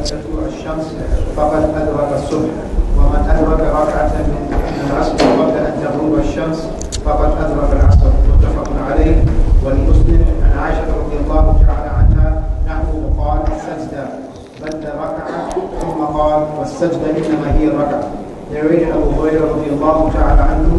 تطلع الشمس فقد أدرك الصبح ومن أدرك ركعة من العصر قبل أن تغرب الشمس فقد أدرك العصر متفق عليه. ولمسلم عن عائشة رضي الله تعالى عنها نحوه قال السجدة بل ركعة ثم قال والسجدة إنما هي الركعة. Narrated Abu Hurairah رضي الله تعالى عنه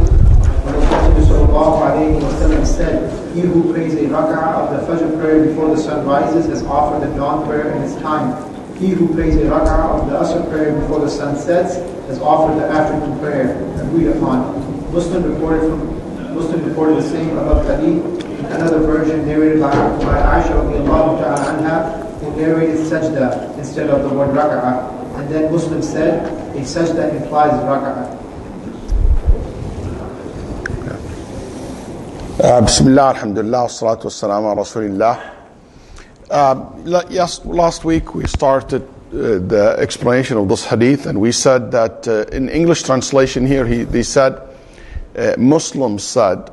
when the Prophet sallallahu alayhi wa sallam said, he who prays a rak'ah of the Fajr prayer before the sun rises has offered the dawn prayer in its time. He who prays a rak'ah of the Asr prayer before the sun sets has offered the afternoon prayer, agreed upon. Muslim reported the same above hadith, another version narrated by Aisha radiallahu ta'ala anha, who narrated sajda instead of the word rak'ah. And then Muslim said, a sajda implies rak'ah. Bismillah, alhamdulillah, wassalatu wassalamu ala rasulillah. Last week we started the explanation of this hadith, and we said that in English translation here, they said, Muslims said,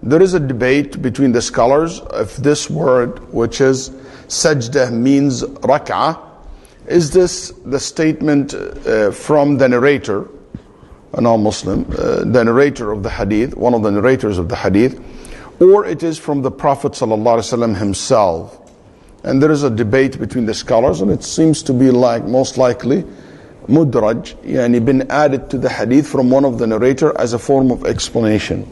there is a debate between the scholars if this word, which is sajdah, means rak'ah. Is this the statement from the narrator, a non-Muslim, the narrator of the hadith, one of the narrators of the hadith, or it is from the Prophet ﷺ himself? And there is a debate between the scholars, and it seems to be like most likely mudraj, yani been added to the hadith from one of the narrator as a form of explanation.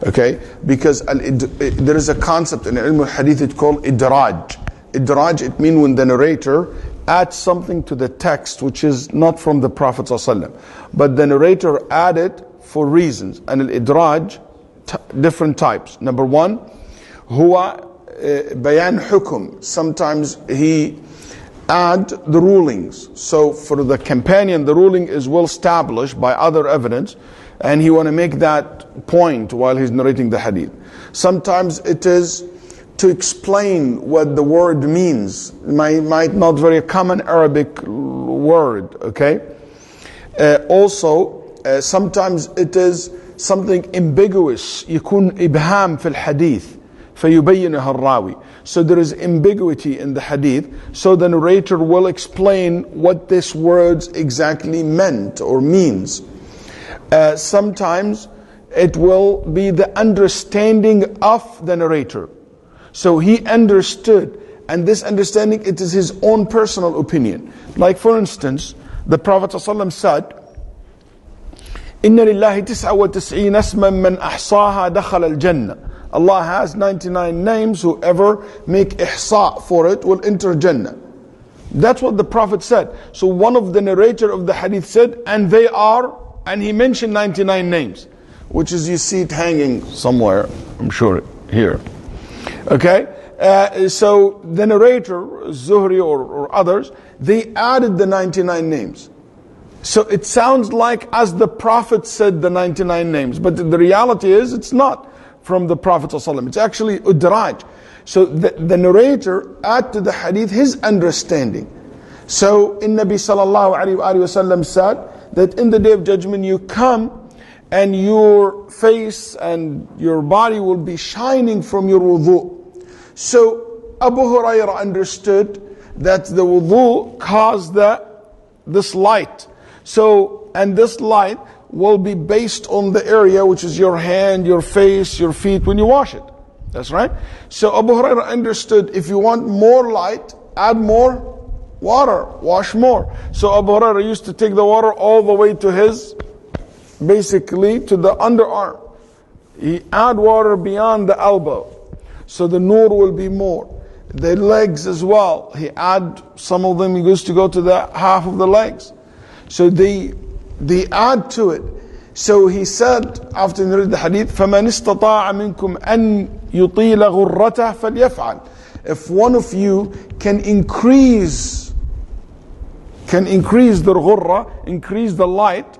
Okay, because there is a concept in ilm al-hadith, it's called idraj. Idraj, it means when the narrator adds something to the text which is not from the Prophet ﷺ, but the narrator added for reasons. And al-idraj, different types. Number one, huwa bayan hukum. Sometimes he add the rulings. So for the companion, the ruling is well established by other evidence, and he want to make that point while he's narrating the hadith. Sometimes it is to explain what the word means. Might not very common Arabic word, okay? Also, sometimes it is something ambiguous. يكون إبهام في الحديث فيبينها الراوي. So there is ambiguity in the hadith. So the narrator will explain what this words exactly meant or means. Sometimes it will be the understanding of the narrator. So he understood, and this understanding, it is his own personal opinion. Like for instance, the Prophet ﷺ said, إِنَّ لِلَّهِ تِسْعَ وَتِسْعِينَ اسْمًا مَنْ أَحْصَاهَا دَخَلَ الْجَنَّةِ. Allah has 99 names, whoever make ihsa for it will enter Jannah. That's what the Prophet said. So one of the narrator of the hadith said, and they are, and he mentioned 99 names, which is, you see it hanging somewhere, I'm sure here. Okay, so the narrator, Zuhri or others, they added the 99 names. So it sounds like as the Prophet said the 99 names, but the reality is it's not from the Prophet ﷺ. It's actually udraj. So the narrator add to the hadith his understanding. So in Nabi sallallahu alayhi wa sallam said that in the day of judgment you come and your face and your body will be shining from your wudu. So Abu Hurairah understood that the wudu caused this light. So, and this light will be based on the area which is your hand, your face, your feet when you wash it. That's right. So Abu Hurairah understood if you want more light, add more water, wash more. So Abu Hurairah used to take the water all the way to his, basically to the underarm. He add water beyond the elbow. So the nur will be more. The legs as well. He add, some of them he used to go to the half of the legs. So they add to it. So he said, after he read the hadith, فَمَنِ اسْتَطَاعَ مِنْكُمْ أَنْ يُطِيلَ غُرَّتَهُ فَلْيَفْعَلْ. If one of you can increase the ghurra, increase the light,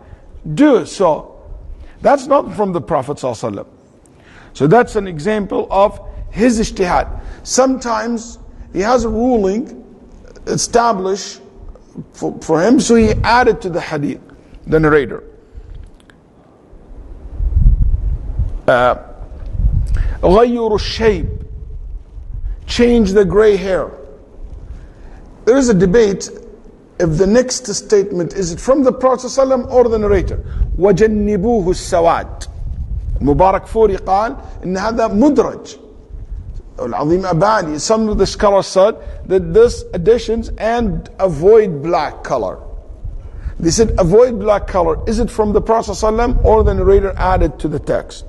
do so. That's not from the Prophet ﷺ. So that's an example of his ijtihad. Sometimes he has a ruling established for him, so he added to the hadith, the narrator. غَيُّرُ shape, change the gray hair. There is a debate if the next statement is it from the Prophet ﷺ or the narrator. وَجَنِّبُوهُ السَّوَادِ Mubarak Furi قال إن هذا مدرج. Al-Azim Abadi, some of the scholars said that this additions and avoid black color. They said avoid black color. Is it from the Prophet ﷺ or the narrator added to the text?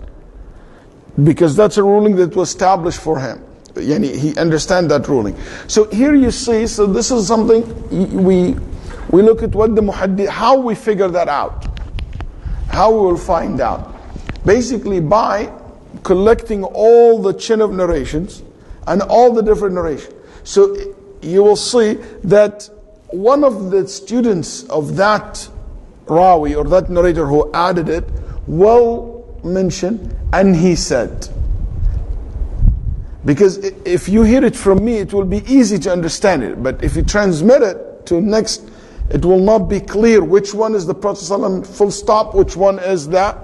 Because that's a ruling that was established for him. Yani he understand that ruling. So here you see, so this is something we look at what the muhaddith, how we figure that out. How we will find out. Basically by collecting all the chain of narrations and all the different narrations. So you will see that one of the students of that Rawi or that narrator who added it will mention, and he said. Because if you hear it from me, it will be easy to understand it. But if you transmit it to next, it will not be clear which one is the Prophet ﷺ full stop, which one is the,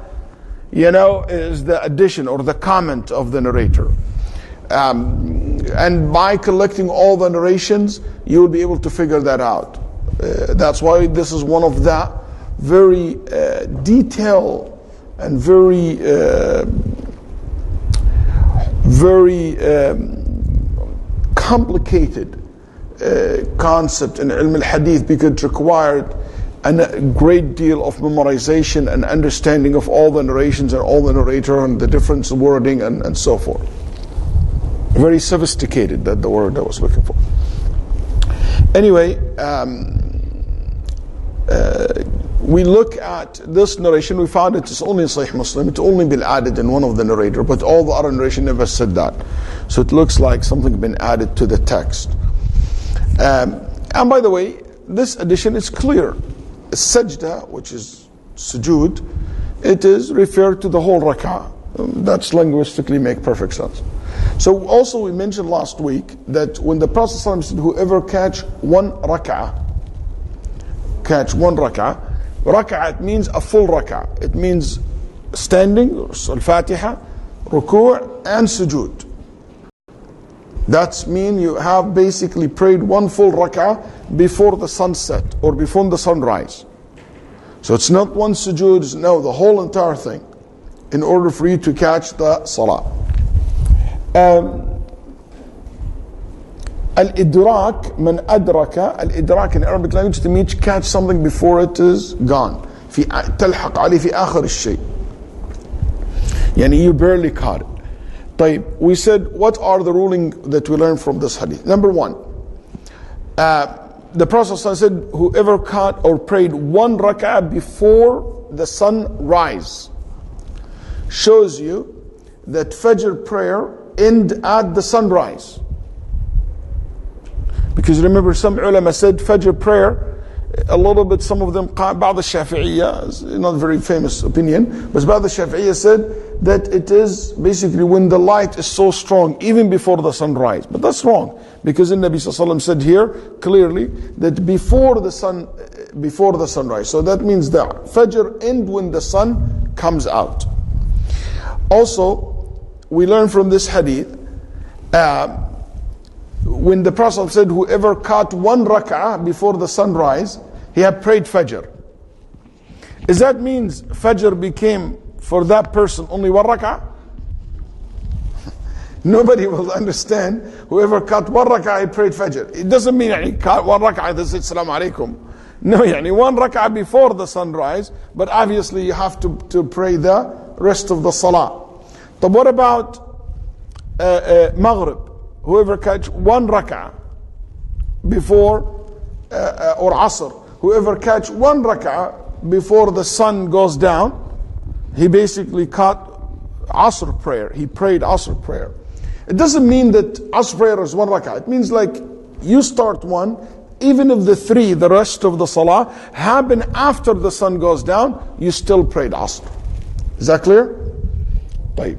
is the addition or the comment of the narrator. And by collecting all the narrations, you will be able to figure that out. That's why this is one of the very detailed and very complicated concept in ilm al-hadith, because it required a great deal of memorization and understanding of all the narrations and all the narrator and the different wording and so forth. Very sophisticated, that the word I was looking for. Anyway, we look at this narration, we found it is only in Sahih Muslim, it's only been added in one of the narrator, but all the other narration never said that. So it looks like something been added to the text. And by the way, this addition is clear. Sajda, which is sujood, it is referred to the whole rak'ah. That's linguistically make perfect sense. So also we mentioned last week that when the Prophet ﷺ said, whoever catch one rak'ah, rak'ah, it means a full rak'ah. It means standing, al-Fatiha, ruku' and sujood. That means you have basically prayed one full rak'ah before the sunset or before the sunrise. So it's not one sujood, no, the whole entire thing, in order for you to catch the salah. Al-idrak, man adraka, al-idrak in Arabic language, to mean to catch something before it is gone. تلحق عليه في آخر الشيء. يعني you barely caught it. طيب, we said, what are the ruling that we learn from this hadith? Number one, the Prophet said, whoever caught or prayed one rak'ah before the sun rise, shows you that Fajr prayer end at the sunrise. Because remember, some ulama said Fajr prayer, a little bit, some of them, بعض الشافعية, not a very famous opinion, but بعض الشافعية said that it is basically when the light is so strong, even before the sunrise. But that's wrong, because the Nabi ﷺ said here clearly that before the sunrise. So that means that Fajr end when the sun comes out. Also, we learn from this hadith, when the Prophet said, whoever caught one rak'ah before the sunrise, he had prayed Fajr. Does that means Fajr became for that person only one rak'ah? Nobody will understand. Whoever caught one rak'ah, he prayed Fajr. It doesn't mean he caught one rak'ah, he said Assalamu alaikum. No, one rak'ah before the sunrise, but obviously you have to pray the rest of the salah. But what about Maghrib? Whoever catch one rak'ah before, or Asr, whoever catch one rak'ah before the sun goes down, he basically caught Asr prayer. He prayed Asr prayer. It doesn't mean that Asr prayer is one rak'ah. It means like you start one, even if the rest of the salah happen after the sun goes down, you still prayed Asr. Is that clear? طيب.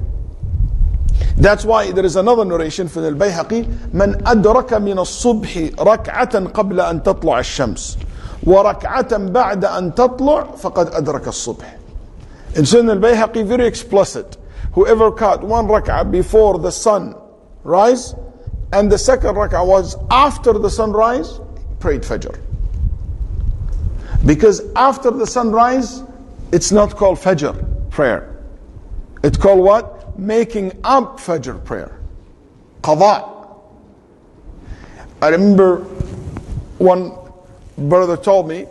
That's why there is another narration from al-Bayhaqi, من أدرك من الصبح ركعة قبل أن تطلع الشمس وركعة بعد أن تطلع فقد أدرك الصبح. In Sunan al-Bayhaqi, very explicit. Whoever caught one rak'ah before the sun rise, and the second rak'ah was after the sunrise, prayed Fajr. Because after the sunrise, it's not called Fajr prayer. It's called what? Making up Fajr prayer. Qada. I remember one brother told me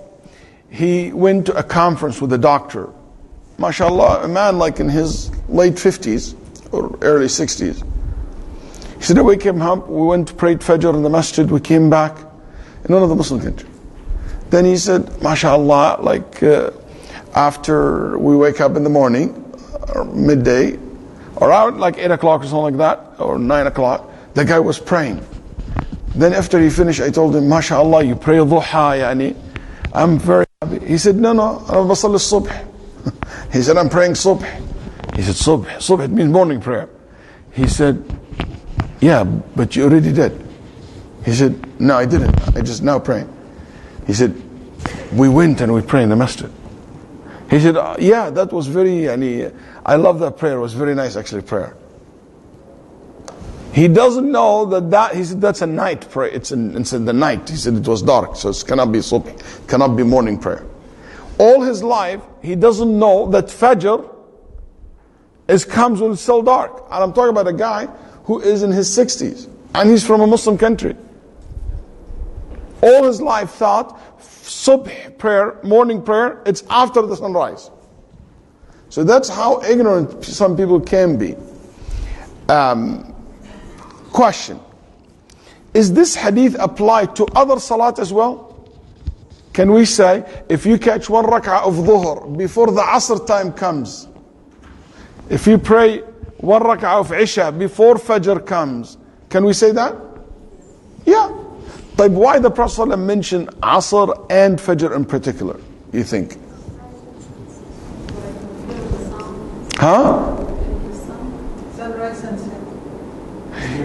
he went to a conference with a doctor. MashaAllah, a man like in his late 50s or early 60s. He said, we came up, we went to pray Fajr in the masjid, we came back in one of the Muslim countries. Then he said, MashaAllah, like after we wake up in the morning, or midday, or around like 8 o'clock or something like that, or 9 o'clock, the guy was praying. Then after he finished, I told him, MashaAllah, you pray duha, yani. I'm very happy. He said, no, أنا بصلي الصبح. He said, I'm praying subh. He said, subh, it means morning prayer. He said, yeah, but you already did. He said, no, I didn't. I just now praying. He said, we went and we prayed in the masjid. He said, yeah, that was very, I love that prayer. It was very nice actually prayer. He doesn't know that he said that's a night prayer. It's in the night. He said it was dark, so it cannot be subh, cannot be morning prayer. All his life, he doesn't know that Fajr comes when it's still dark. And I'm talking about a guy who is in his 60s, and he's from a Muslim country. All his life thought subh prayer, morning prayer, it's after the sunrise. So that's how ignorant some people can be. Question: is this hadith applied to other salat as well? Can we say, if you catch one rak'ah of dhuhr before the asr time comes, if you pray one rak'ah of isha before fajr comes, can we say that? Yeah. But why the Prophet ﷺ mentioned asr and fajr in particular, you think? Huh?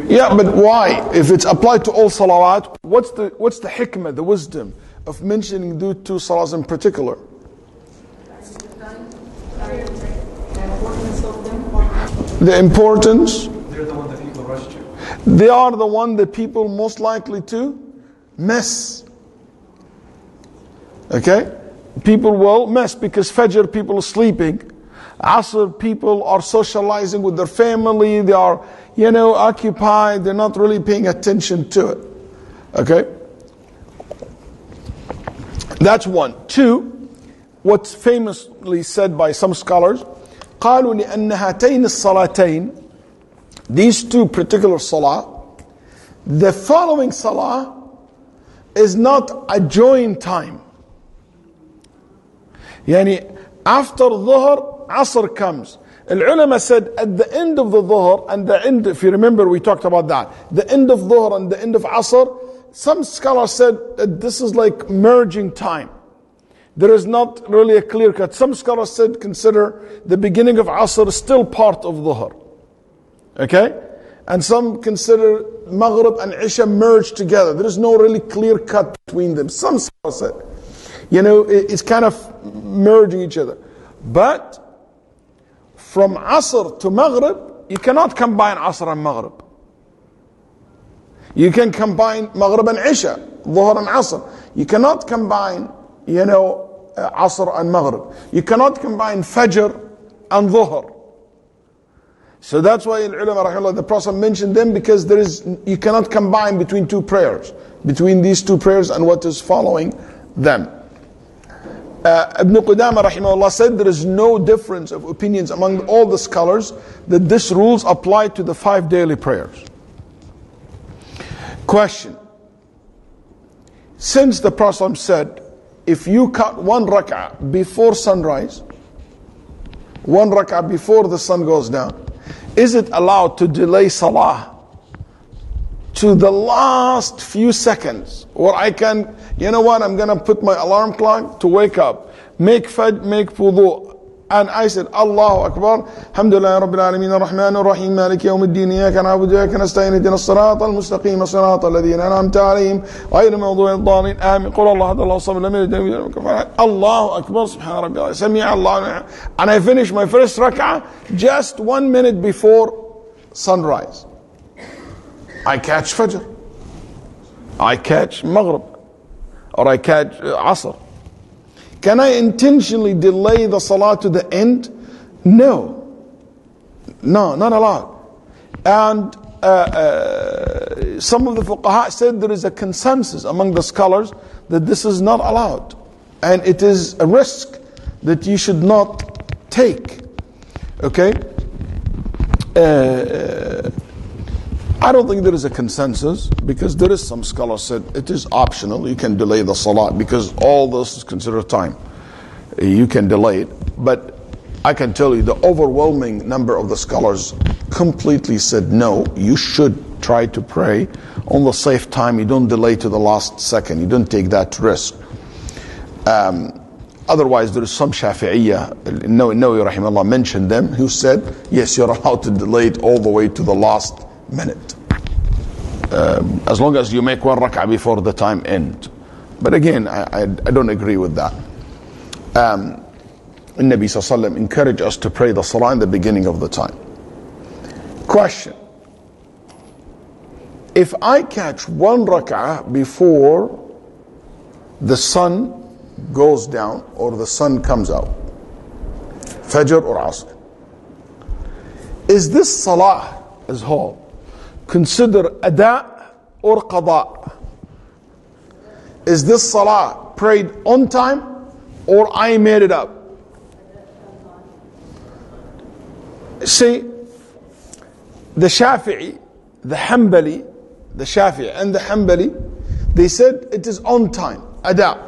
Yeah, but why? If it's applied to all salawat, what's the hikmah, the wisdom of mentioning those two salahs in particular? The importance. They're the one that people rush to. They are the one that people most likely to miss. Okay? People will miss because Fajr people are sleeping. Asr people are socializing with their family. They are, occupied. They're not really paying attention to it. Okay? That's one. Two, what's famously said by some scholars, قالوا لأن هاتين الصلاتين, these two particular salah, the following salah is not a joint time. Yani after dhuhr, asr comes. Al-ulama said at the end of the dhuhr and the end, if you remember we talked about that, the end of dhuhr and the end of asr, some scholars said that this is like merging time. There is not really a clear cut. Some scholars said consider the beginning of asr still part of dhuhr. Okay? And some consider maghrib and isha merged together. There is no really clear cut between them. Some scholars said, it's kind of merging each other. But from asr to maghrib, you cannot combine asr and maghrib. You can combine maghrib and isha, dhuhr and asr. You cannot combine, asr and maghrib. You cannot combine fajr and dhuhr. So that's why in ulama rahimahullah, the Prophet mentioned them because you cannot combine between two prayers, between these two prayers and what is following them. Ibn Qudama rahimahullah said there is no difference of opinions among all the scholars that this rules apply to the 5 daily prayers. Question: since the Prophet said, if you cut one rak'ah before sunrise, one rak'ah before the sun goes down, is it allowed to delay salah to the last few seconds? Or I can, I'm going to put my alarm clock to wake up, make wudu. And I said, Allahu Akbar, Alhamdulillah Rabbil Alameen, Ar-Rahman Ar-Rahim, Malik Yawm Ad-Din, Iyaka na'budu wa iyaka nasta'in, Ihdina as-sirata al-mustaqim, as-sirata alladhina an'amta alayhim, ghayri maghdubi ad-dallin, amin. Qul Allahu ahad, Allahu samad, lam yalid wa lam yulad wa lam yakul lahu kufuwan ahad. Allahu Akbar, Subhana Rabbil, Sami'a Allah. And I finished my first rak'ah just 1 minute before sunrise. I catch Fajr, I catch Maghrib, or I catch Asr. Can I intentionally delay the salah to the end? No. No, not allowed. And some of the fuqaha said there is a consensus among the scholars that this is not allowed. And it is a risk that you should not take. Okay? I don't think there is a consensus, because there is some scholars said it is optional. You can delay the salah because all this is considered time. You can delay it. But I can tell you the overwhelming number of the scholars completely said no, you should try to pray on the safe time. You don't delay to the last second. You don't take that risk. Otherwise, there is some Shafi'iyah, Nawawi rahimahullah mentioned them, who said, yes, you're allowed to delay it all the way to the last minute. As long as you make one rak'ah before the time end. But again, I don't agree with that. Nabi Sallallahu Alaihi Wasallam encouraged us to pray the salah in the beginning of the time. Question. If I catch one rak'ah before the sun goes down or the sun comes out, Fajr or Asr, is this salah as whole considered ada or qada? Is this salah prayed on time or I made it up? See, the Shafi'i, the Hanbali, the Shafi'i and the Hanbali, they said it is on time, ada.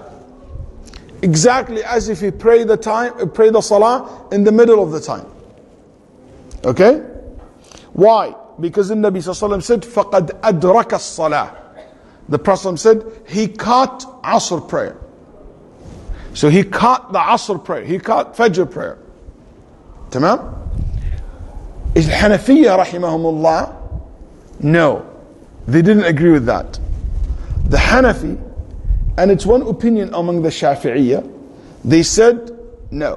Exactly as if you pray the salah in the middle of the time. Okay? Why? Because the Nabi Sallallahu Alaihi Wasallam said, فَقَدْ أَدْرَكَ الصَّلَاةِ. The Prophet said, he caught Asr prayer. So he caught the Asr prayer. He caught Fajr prayer. Tamam? Is Hanafiya rahimahumullah? No. They didn't agree with that. The Hanafi, and it's one opinion among the Shafi'iyya, they said, no.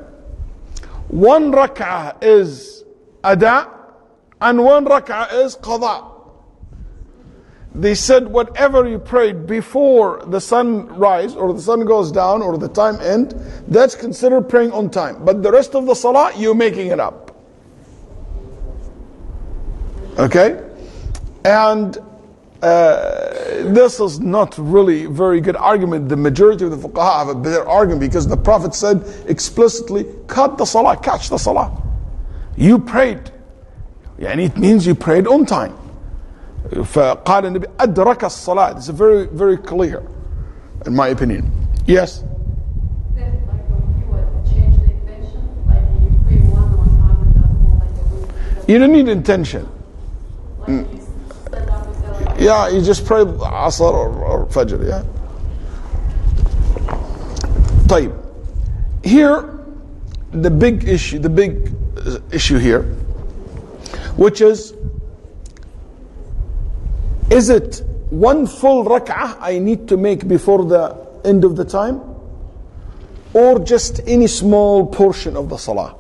One rak'ah is ada, and one rak'ah is qada. They said whatever you prayed before the sun rise, or the sun goes down, or the time end, that's considered praying on time. But the rest of the salah, you're making it up. Okay? And this is not really very good argument. The majority of the fuqaha have a better argument, because the Prophet said explicitly, cut the salah, catch the salah. You prayed. And it means you prayed on time. فقال النبي أدرك الصلاة. It's very, very clear, in my opinion. Yes? Then, like, you would change the intention? Like, you pray one time and that's more like a rule? You don't need intention. Like, you stand up and say, like, Yeah, you just pray Asr or Fajr, yeah. طيب. Here, the big issue here, which is it one full rak'ah I need to make before the end of the time, or just any small portion of the salah?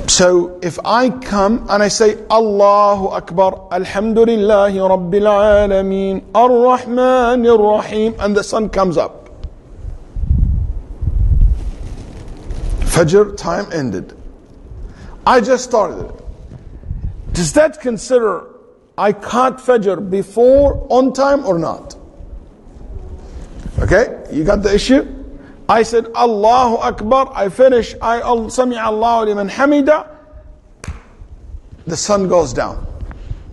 So if I come and I say Allahu Akbar, Alhamdulillahi Rabbil Alameen, Ar-Rahman Ar-Rahim, and the sun comes up, Fajr time ended, I just started it. Does that consider I caught Fajr before on time or not? Okay, you got the issue? I said Allahu Akbar, I finish, Sami Allahu liman hamida, the sun goes down.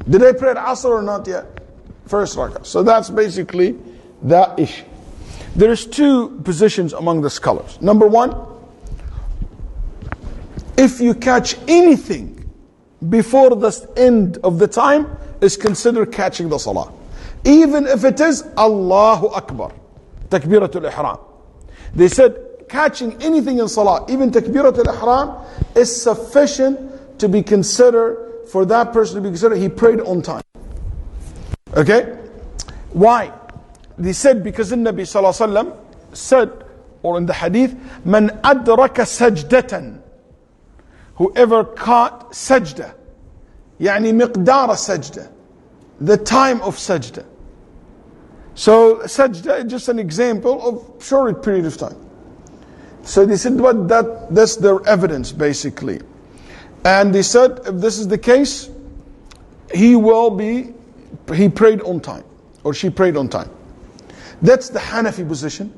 Did I pray Asr or not yet? First rak'ah. So that's basically that issue. There's two positions among the scholars. Number one, if you catch anything before the end of the time, is considered catching the salah. Even if it is Allahu Akbar, Takbiratul Ihram. They said catching anything in salah, even Takbiratul Ihram, is sufficient to be considered, for that person to be considered he prayed on time. Okay? Why? They said because the Nabi Sallallahu Alaihi Wasallam said, or in the hadith, Man adraka sajdatan, whoever caught sajda, يعني مقدار sajda, the time of sajda, So sajda is just an example of short period of time. So they said that's their evidence basically. And they said if this is the case, he prayed on time, or she prayed on time. That's the Hanafi position.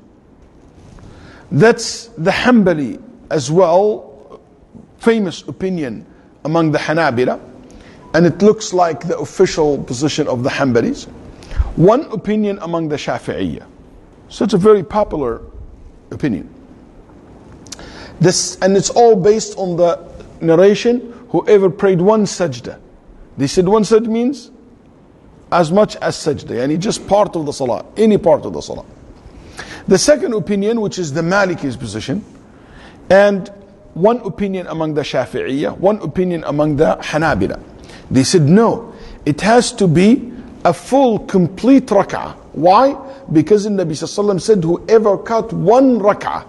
That's the Hanbali as well, famous opinion among the Hanabila. And it looks like the official position of the Hanbalis. One opinion among the Shafi'iyya. So it's a very popular opinion. And it's all based on the narration, whoever prayed one sajda. They said one sajda means as much as sajda, and just part of the salah, any part of the salah. The second opinion, which is the Maliki's position, and one opinion among the Shafi'iyya, one opinion among the Hanabila. They said no, it has to be a full, complete rak'ah. Why? Because the Nabi Sallallahu Alaihi Wasallam said whoever cut one rak'ah,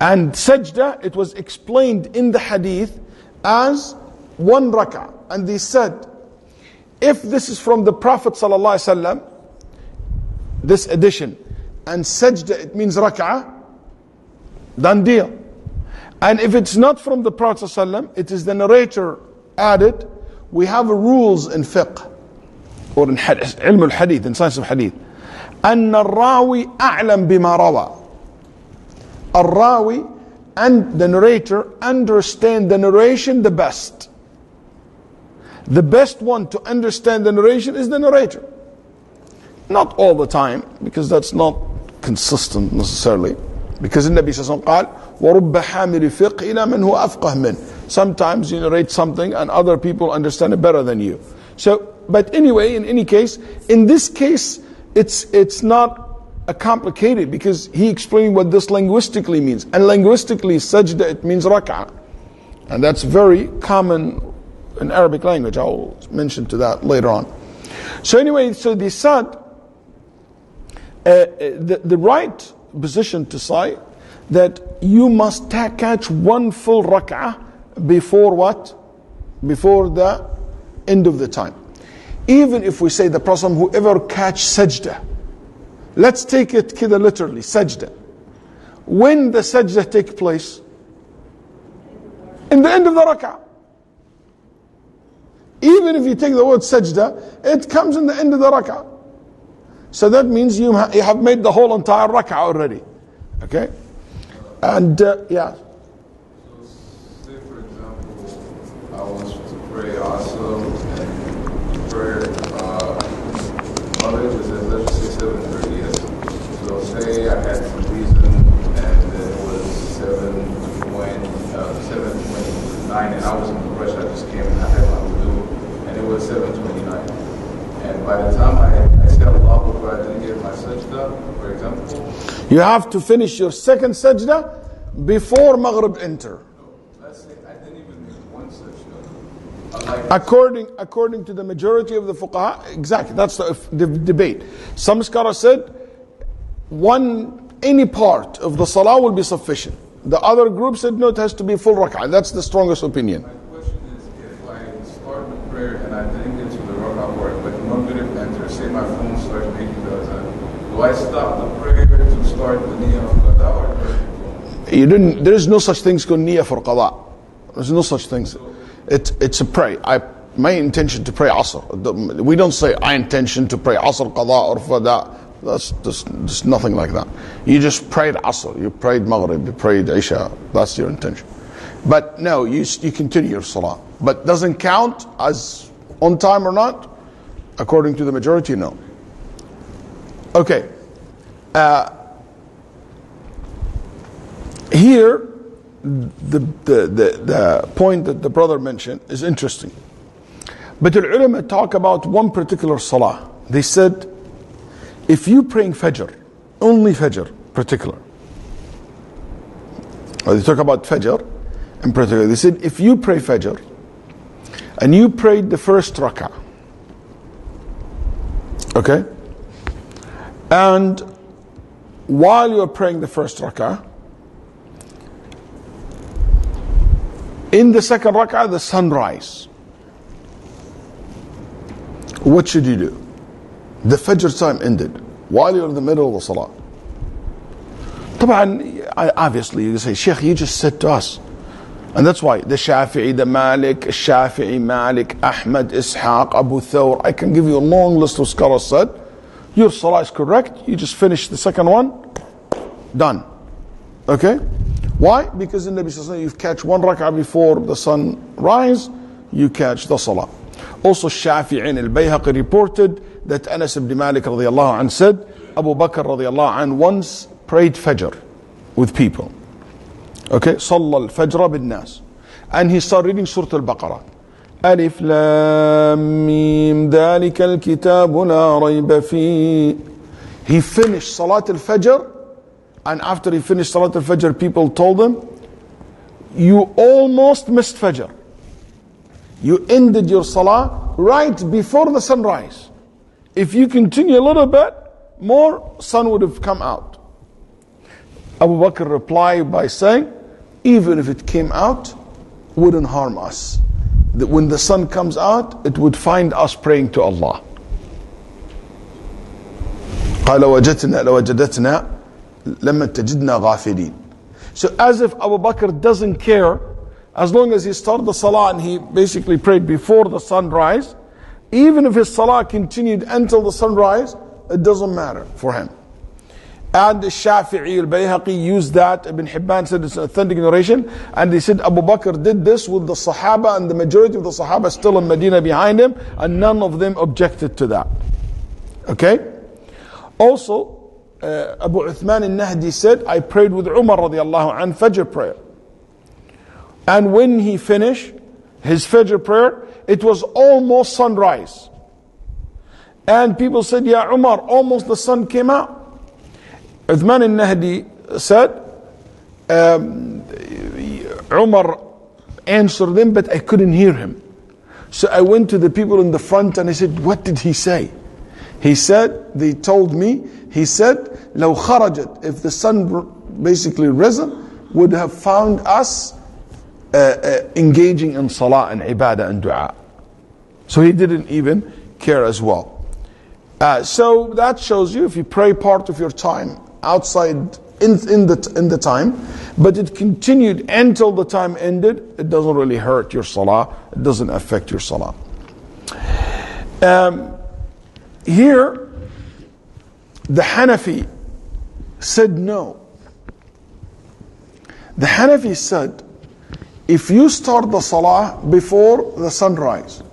and sajda, it was explained in the hadith as one rak'ah. And they said, if this is from the Prophet Sallallahu Alaihi Wasallam, this addition, and sajda, it means rak'ah, done deal. And if it's not from the Prophet Sallallahu Alaihi Wasallam, it is the narrator added. We have rules in fiqh, or in ilm al-hadith, in science of hadith. أن الراوي أعلم بما روى. Al-Rawi and the narrator understand the narration the best. The best one to understand the narration is the narrator. Not all the time, because that's not consistent necessarily. Because the Nabi Sallallahu Alaihi Wasallam قال وَرُبَّ حَامِلِ فِقْهِ إِلَى مَنْ هُوَ أَفْقَهْ مِنْ. Sometimes you narrate something and other people understand it better than you. So, but anyway, in any case, in this case, it's not a complicated, because he explained what this linguistically means. And linguistically, sajda, it means rak'ah. And that's very common in Arabic language. I'll mention to that later on. So anyway, so they said, the right position to say that you must catch one full rak'ah before what? Before the end of the time. Even if we say the Prophet, whoever catch sajda, let's take it kida literally, sajda. When the sajda take place? In the end of the rak'ah. Even if you take the word sajda, it comes in the end of the rak'ah. So that means you have made the whole entire rak'ah already. Okay? And yeah. So say for example, I was to pray also, and prayer, Maghrib is at, let's just say 7:30, yes. So say I had some reason, and it was 7:29, and I was in the rush, I just came and I had my wudu, and it was 7:29. And by the time I said Allahu Akbar, I didn't get my sajda, for example. You have to finish your second sajda before Maghrib enter. Let's say I didn't even make one sajda. According to the majority of the fuqaha, exactly, that's the debate. Some scholars said any part of the salah will be sufficient. The other group said no, it has to be full rak'ah. That's the strongest opinion. My question is, if I start the prayer and I didn't get to the rak'ah part, but Maghrib enters, say my phone starts making the azan, do I stop the prayer to start the niyyah of qada, or You didn't. There is no such thing called niyyah for qada. There's no such things. It's a pray. My intention to pray asr. We don't say I intention to pray asr qada or fada. That's just nothing like that. You just prayed asr, you prayed maghrib, you prayed isha. That's your intention. But no, you continue your salah. But doesn't count as on time or not? According to the majority, no. Okay. Here, the point that the brother mentioned is interesting. But the ulama talk about one particular salah. They said, if you praying Fajr, only Fajr, particular. Or they talk about Fajr in particular. They said, if you pray Fajr, and you prayed the first rak'ah, okay? And while you're praying the first rak'ah, in the second rak'ah, the sun rise. What should you do? The Fajr time ended while you're in the middle of the Salah. Obviously you say, Sheikh, you just said to us. And that's why the Shafi'i, the Malik, Shafi'i, Malik, Ahmad, Ishaq, Abu Thawr, I can give you a long list of scholars said, your Salah is correct, you just finish the second one, done. Okay? Why? Because in the Nabi Sallallahu Alaihi Wasallam, you catch one rak'ah before the sun rise, you catch the Salah. Also Shafi'i and al-Bayhaqi reported that Anas ibn Malik radiallahu anh said, Abu Bakr radiallahu anh once prayed Fajr with people. Okay, صلى الفجر بالناس. And he started reading Surah Al-Baqarah. ألف لام ميم ذلك الكتاب لا ريب فيه. He finished Salat Al-Fajr, and after he finished Salat Al-Fajr, people told him, you almost missed Fajr. You ended your Salah right before the sunrise. If you continue a little bit more, sun would have come out. Abu Bakr replied by saying, even if it came out, wouldn't harm us. That when the sun comes out, it would find us praying to Allah. قال لوجدتنا لما تجدنا غافلين. So as if Abu Bakr doesn't care, as long as he started the salah and he basically prayed before the sunrise, even if his salah continued until the sunrise, it doesn't matter for him. And the Shafi'i al-Bayhaqi used that. Ibn Hibban said it's an authentic narration. And they said Abu Bakr did this with the Sahaba, and the majority of the Sahaba still in Medina behind him, and none of them objected to that. Okay? Also, Abu Uthman al-Nahdi said, I prayed with Umar radiallahu anh, Fajr prayer. And when he finished his Fajr prayer, it was almost sunrise. And people said, Ya Umar, almost the sun came out. Uthman al-Nahdi said, Umar answered them, but I couldn't hear him. So I went to the people in the front and I said, what did he say? He said, they told me, he said, لو خرجت, if the sun basically risen, would have found us engaging in salah and ibadah and dua. So he didn't even care as well. So that shows you, if you pray part of your time outside in the time, but it continued until the time ended, it doesn't really hurt your salah, it doesn't affect your salah. Here, the Hanafi said no. The Hanafi said, if you start the salah before the sunrise,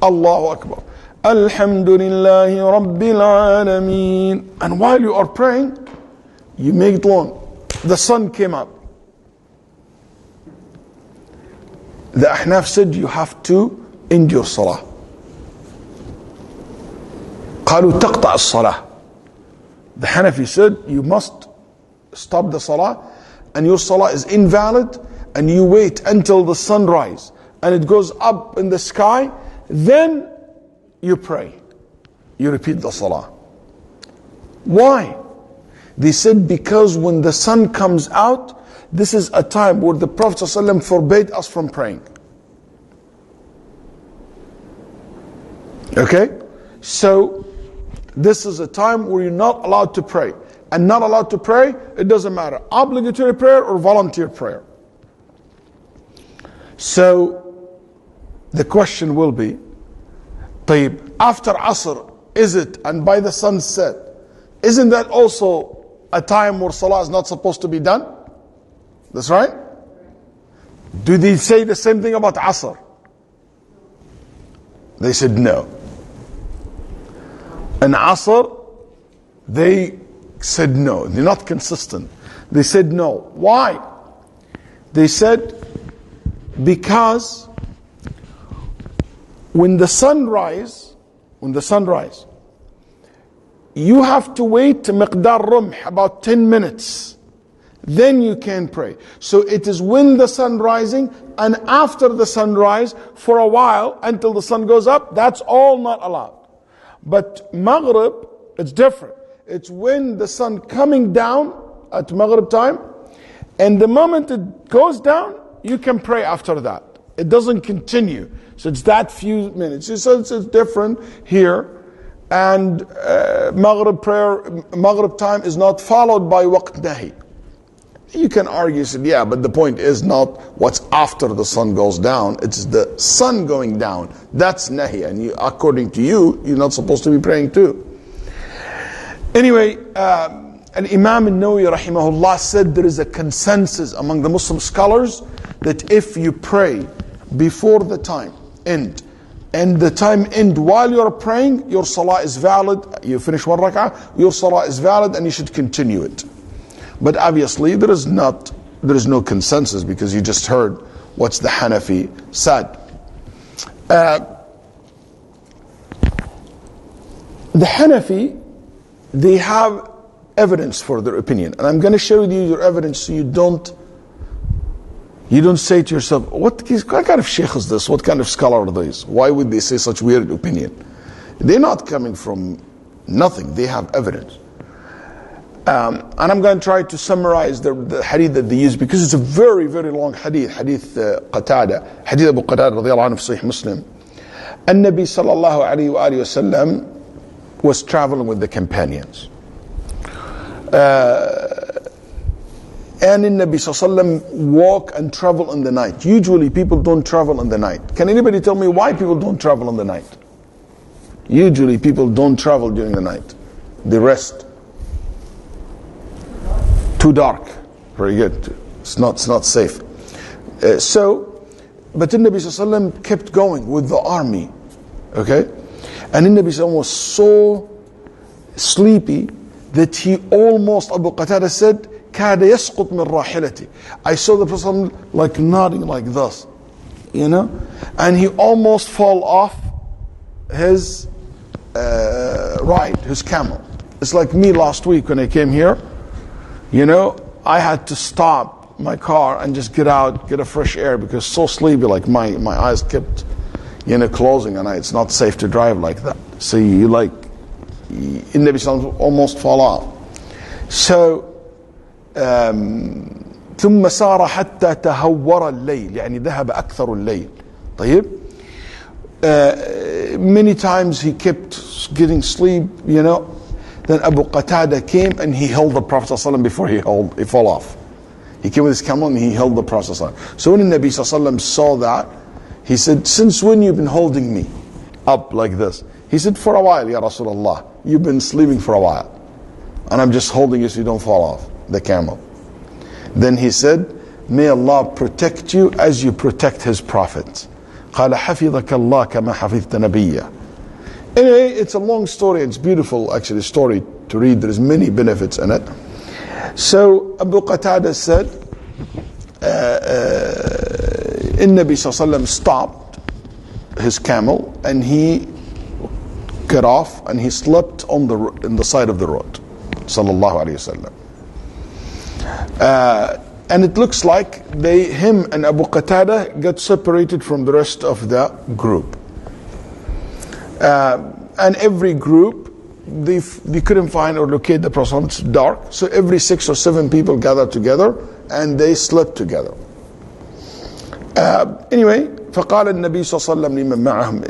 Allahu Akbar, Alhamdulillahi Rabbil Alameen, and while you are praying, you make it long, the sun came up. The Ahnaf said you have to end your salah. قالوا تقطع الصلاة. The Hanafi said you must stop the salah, and your salah is invalid, and you wait until the sunrise and it goes up in the sky, then you pray, you repeat the salah. Why? They said because when the sun comes out, this is a time where the Prophet ﷺ forbade us from praying. Okay? So this is a time where you're not allowed to pray. And not allowed to pray, it doesn't matter. Obligatory prayer or volunteer prayer. So the question will be, طيب, after Asr, is it, and by the sunset, isn't that also a time where Salah is not supposed to be done? That's right? Do they say the same thing about Asr? They said no. And Asr, they said no. They're not consistent. They said no. Why? They said because when the sun rise, you have to wait miqdar rumh, about 10 minutes. Then you can pray. So it is when the sun rising and after the sunrise for a while until the sun goes up, that's all not allowed. But Maghrib, it's different. It's when the sun coming down at Maghrib time, and the moment it goes down, you can pray after that. It doesn't continue. So it's that few minutes. So it's different here. and Maghrib time is not followed by waqt nahi. You can argue, yeah, but the point is not what's after the sun goes down. It's the sun going down. That's nahi. And according to you, you're not supposed to be praying too. Anyway, Imam al-Nawawi rahimahullah said there is a consensus among the Muslim scholars that if you pray before the time end, and the time end while you're praying, your salah is valid. You finish one rak'ah, your salah is valid and you should continue it. But obviously there is no consensus because you just heard what's the Hanafi said. The Hanafi, they have evidence for their opinion, and I'm going to share with you your evidence so you don't say to yourself, what kind of sheikh is this? What kind of scholar are these? Why would they say such weird opinion? They're not coming from nothing. They have evidence. And I'm going to try to summarize the hadith that they use because it's a very, very long hadith. Hadith Qatada, Hadith Abu Qatada radiallahu anhu, Sahih Muslim. And Nabi sallallahu alayhi wa sallam was traveling with the companions. And in Nabi sallallahu walk and travel in the night. Usually people don't travel in the night. Can anybody tell me why people don't travel in the night? Usually people don't travel during the night. They rest. Too dark. Very good. It's not safe. But the Nabi sallallahu kept going with the army. Okay? And the Nabi sallallahu was so sleepy that he almost, Abu Qatada said, كاد يسقط من راحلتي. I saw the Prophet like nodding like this, and he almost fall off his ride, his camel. It's like me last week when I came here. I had to stop my car and just get out, get a fresh air because so sleepy, like my eyes kept closing and it's not safe to drive like that. So you like in Nabi Sallallahu almost fall off. So ثم سار حتى تهور الليل يعني ذهب أكثر الليل. طيب many times he kept getting sleep, Then Abu Qatada came and he held the Prophet ﷺ before he fell off. He came with his camel and he held the Prophet ﷺ. So when the Nabi ﷺ saw that, he said, since when you've been holding me up like this? He said, for a while, Ya Rasulullah. You've been sleeping for a while. And I'm just holding you so you don't fall off the camel. Then he said, may Allah protect you as you protect His Prophet. قال حفظك الله كما حفظت نبيه. Anyway, it's a long story. It's beautiful, actually, story to read. There's many benefits in it. So Abu Qatada said, Nabi Sallallahu stopped his camel and he got off and he slept on the side of the road. Sallallahu Alaihi Wasallam. And it looks like him and Abu Qatada got separated from the rest of the group. And every group, they couldn't find or locate the Prophet. It's dark. So every 6 or 7 people gathered together and they slept together. Anyway, فقال النبي صلى الله عليه وسلم لمن معهم,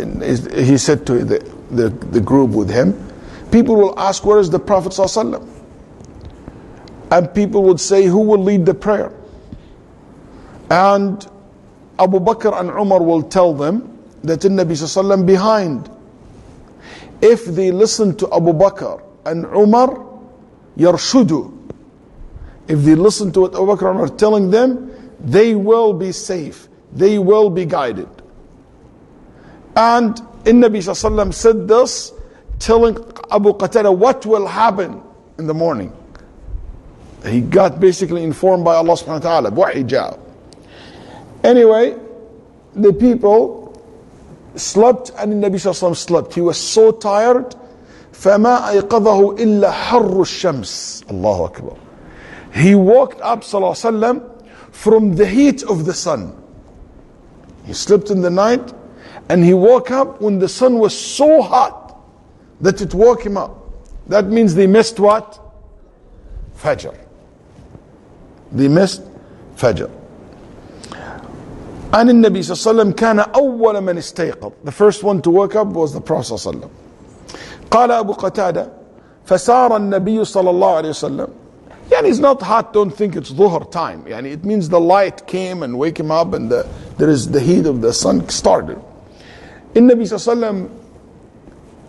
he said to the group with him, people will ask, where is the Prophet صلى الله عليه وسلم? And people would say, who will lead the prayer? And Abu Bakr and Umar will tell them that the Nabi صلى الله عليه وسلم behind. If they listen to Abu Bakr and Umar, yarshudu. If they listen to what Abu Bakr and Umar are telling them, they will be safe. They will be guided. And Nabi sallallahu alaihi wasallam said this, telling Abu Qatada what will happen in the morning. He got basically informed by Allah subhanahu wa ta'ala. Bu'hijab. Anyway, the people slept and the Nabi sallallahu alaihi wasallam slept. He was so tired. فَمَا أَيْقَظَهُ إِلَّا حَرُّ الشَّمْسِ. Allahu Akbar. He woke up sallallahu alaihi wasallam from the heat of the sun. He slept in the night and he woke up when the sun was so hot that it woke him up. That means they missed what? Fajr. They missed Fajr. And in Nabi sallallahu alaihi wasallam كان أول من استيقظ. The first one to wake up was the Prophet sallallahu alaihi wasallam. قال أبو قتادة فسار النبي صلى الله عليه وسلم. يعني it's not hot, don't think it's dhuhr time. يعني it means the light came and wake him up and there is the heat of the sun started. النبي صلى الله عليه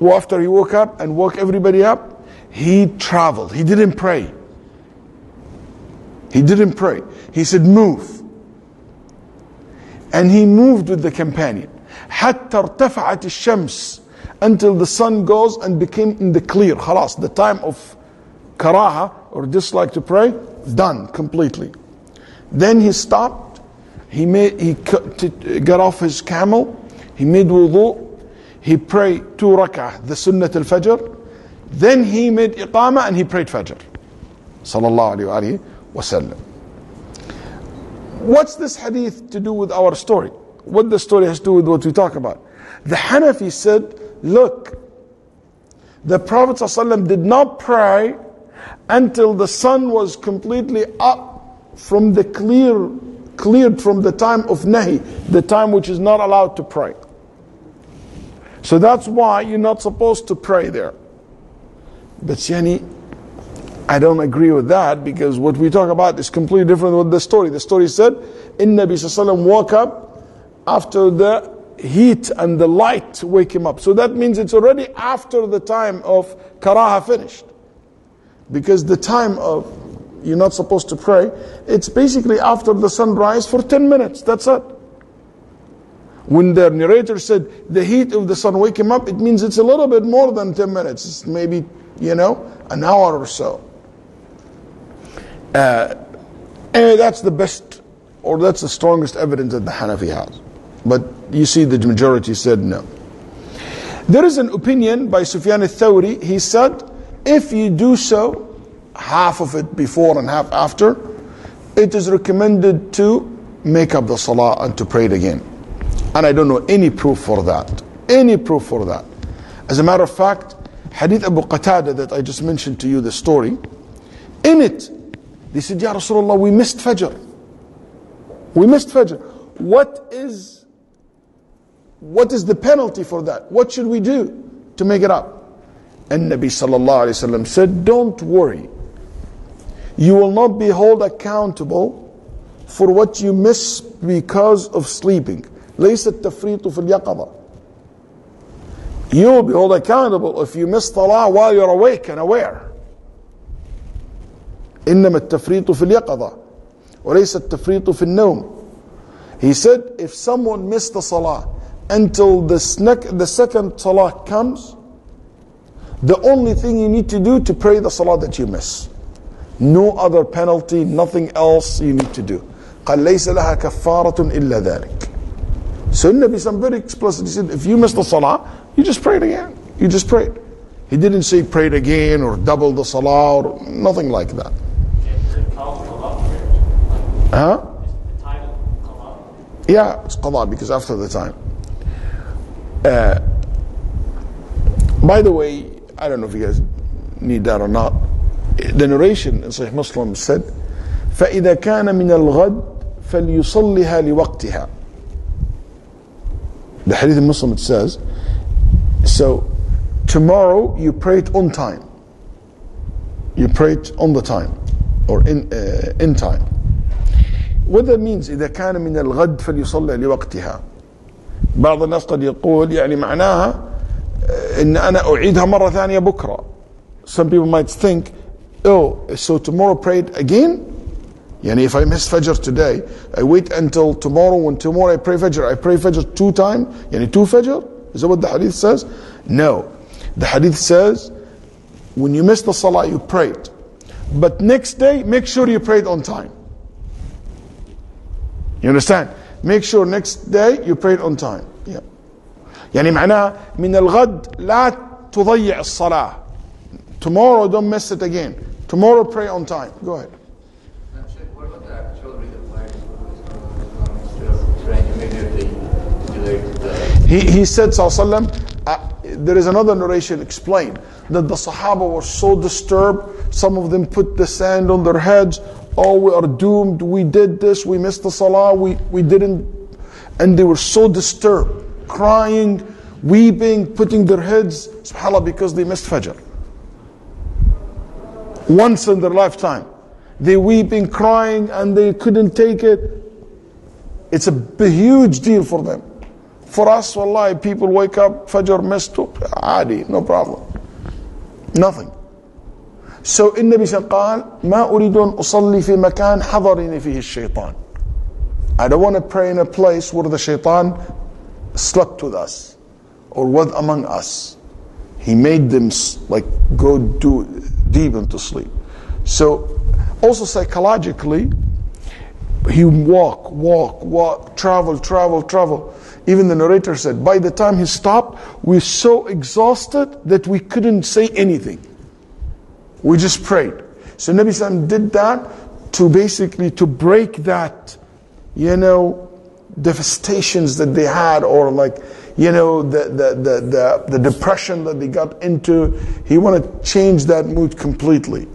وسلم, after he woke up and woke everybody up, he traveled. He didn't pray. He didn't pray. He said move. And he moved with the companion. حتى ارتفعت الشمس, until the sun goes and became in the clear. خلاص, the time of karaha or dislike to pray, done completely. Then he stopped. He got off his camel. He made wudu. He prayed 2 rak'ah, the sunnat al-fajr. Then he made iqama and he prayed fajr. Sallallahu alayhi wa sallam. What's this hadith to do with our story? What the story has to do with what we talk about? The Hanafi said, look, the Prophet ﷺ did not pray until the sun was completely up from the cleared from the time of nahi, the time which is not allowed to pray. So that's why you're not supposed to pray there. But yani, I don't agree with that, because what we talk about is completely different with the story. The story said, Nabi ﷺ woke up after the heat and the light wake him up. So that means it's already after the time of karaha finished. Because the time of you're not supposed to pray, it's basically after the sunrise for 10 minutes. That's it. When the narrator said the heat of the sun wake him up, it means it's a little bit more than 10 minutes. It's maybe, an hour or so. Anyway, that's the best, or that's the strongest evidence that the Hanafi has. But you see the majority said no. There is an opinion by Sufyan al-Thawri. He said, if you do so, half of it before and half after, it is recommended to make up the salah and to pray it again. And I don't know any proof for that. Any proof for that. As a matter of fact, Hadith Abu Qatada that I just mentioned to you, the story, in it, they said, Ya Rasulullah, we missed Fajr. We missed Fajr. What is the penalty for that? What should we do to make it up? And Nabi sallallahu alayhi wa sallam said, don't worry. You will not be held accountable for what you miss because of sleeping. ليس التفريط في اليقظة. You will be held accountable if you miss salah while you're awake and aware. إنما التفريط في اليقظة وليس التفريط في النوم. He said, if someone missed the salah until the second salah comes, the only thing you need to do to pray the salah that you miss. No other penalty, nothing else you need to do. قال ليس لها كفارة إلا ذلك. So Nabi very explicitly said, if you miss the salah, you just pray it again. You just pray it. He didn't say pray it again or double the salah or nothing like that. Huh? Yeah, it's qada because after the time. By the way, I don't know if you guys need that or not. The narration in Sahih Muslim said, فَإِذَا كَانَ مِنَ الْغَدْ فَلْيُصَلِّهَا لِوَقْتِهَا. The hadith in Muslim, it says, so tomorrow you pray it on time. You pray it on the time or in time. What that means, إذا كان من الغد فليصلي لوقتها. بعض الناس قد يقول يعني معناها إن أنا أعيدها مرة ثانية بكرة. Some people might think, oh, so tomorrow pray it again? Yani if I miss Fajr today, I wait until tomorrow. When tomorrow I pray Fajr 2 times? Yani 2 Fajr? Is that what the hadith says? No. The hadith says, when you miss the salah, you pray it. But next day, make sure you pray it on time. You understand? Make sure next day you pray it on time. Yeah. يعني معناها من الغد لا تضيع الصلاة. Tomorrow don't miss it again. Tomorrow pray on time. Go ahead. What about the artillery that fires instead of trying to immediately He said, sallallahu there is another narration explained that the Sahaba were so disturbed. Some of them put the sand on their heads. Oh, we are doomed. We did this. We missed the salah. We didn't. And they were so disturbed, crying. weeping, putting their heads, subhanAllah, because they missed Fajr. Once in their lifetime. They weeping, crying, and they couldn't take it. It's a huge deal for them. For us, wallahi, people wake up, Fajr missed, adi, no problem. Nothing. So, النبي قال ما أريد أن أصلي في مكان حضرني فيه الشيطان. I don't want to pray in a place where the shaitan slept with us or was among us. He made them like go deep into sleep. So also psychologically, he walk, travel. Even the narrator said, by the time he stopped, we're so exhausted that we couldn't say anything. We just prayed. So Nabi Sallam did that to basically to break that, devastations that they had, or like, the depression that they got into. He wanted to change that mood completely.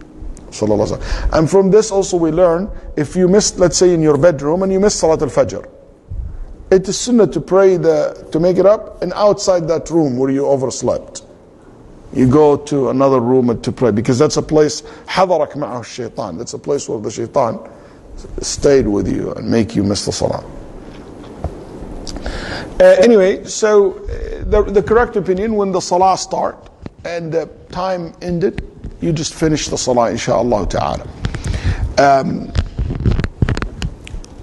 And from this also we learn, if you missed, let's say in your bedroom and you missed Salat al-Fajr, it is sunnah to pray to make it up, and outside that room where you overslept, you go to another room to pray, because that's a place, حَضَرَكْ مَعَهُ الشَّيْطَانِ, that's a place where the shaitan stayed with you and make you miss the salah. Anyway, so the correct opinion, when the salah start and the time ended, you just finish the salah, inshaAllah ta'ala.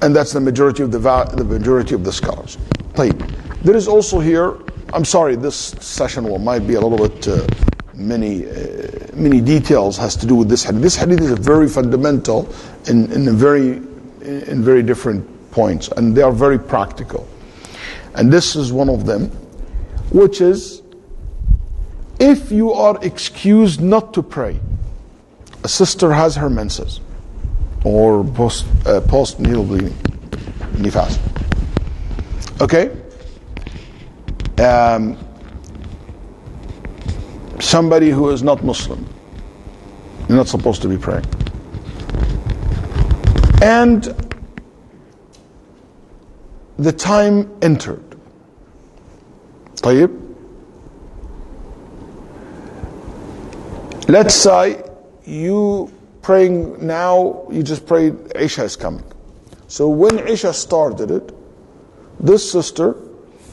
And that's the majority of the scholars. There is also here, I'm sorry, this session might be a little bit many details has to do with this hadith. This hadith is very fundamental in very different points, and they are very practical. And this is one of them, which is, if you are excused not to pray, a sister has her menses or post-natal bleeding, nifas. Okay? Somebody who is not Muslim, you're not supposed to be praying. And the time entered. طيب. Let's say you praying now, you just prayed, Isha is coming. So when Isha started it, this sister,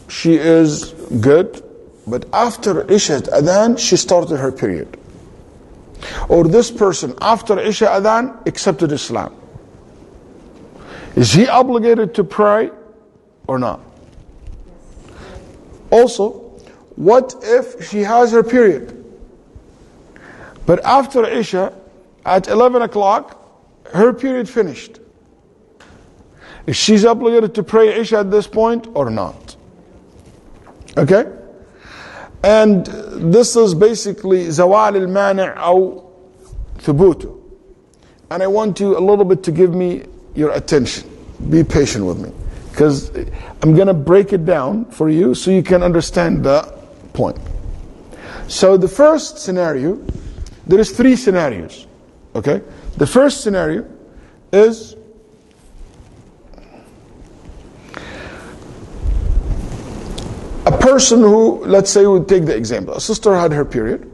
she is good, but after Isha Adhan, she started her period. Or this person, after Isha Adhan, accepted Islam. Is he obligated to pray or not? Also, what if she has her period, but after Isha, at 11 o'clock, her period finished? Is she obligated to pray Isha at this point or not? Okay? And this is basically zawal al-mani' aw thubutu. And I want you a little bit to give me your attention. Be patient with me, because I'm going to break it down for you so you can understand the point. So the first scenario, there is 3 scenarios. Okay? The first scenario is a person who, let's say, we'll take the example. A sister had her period.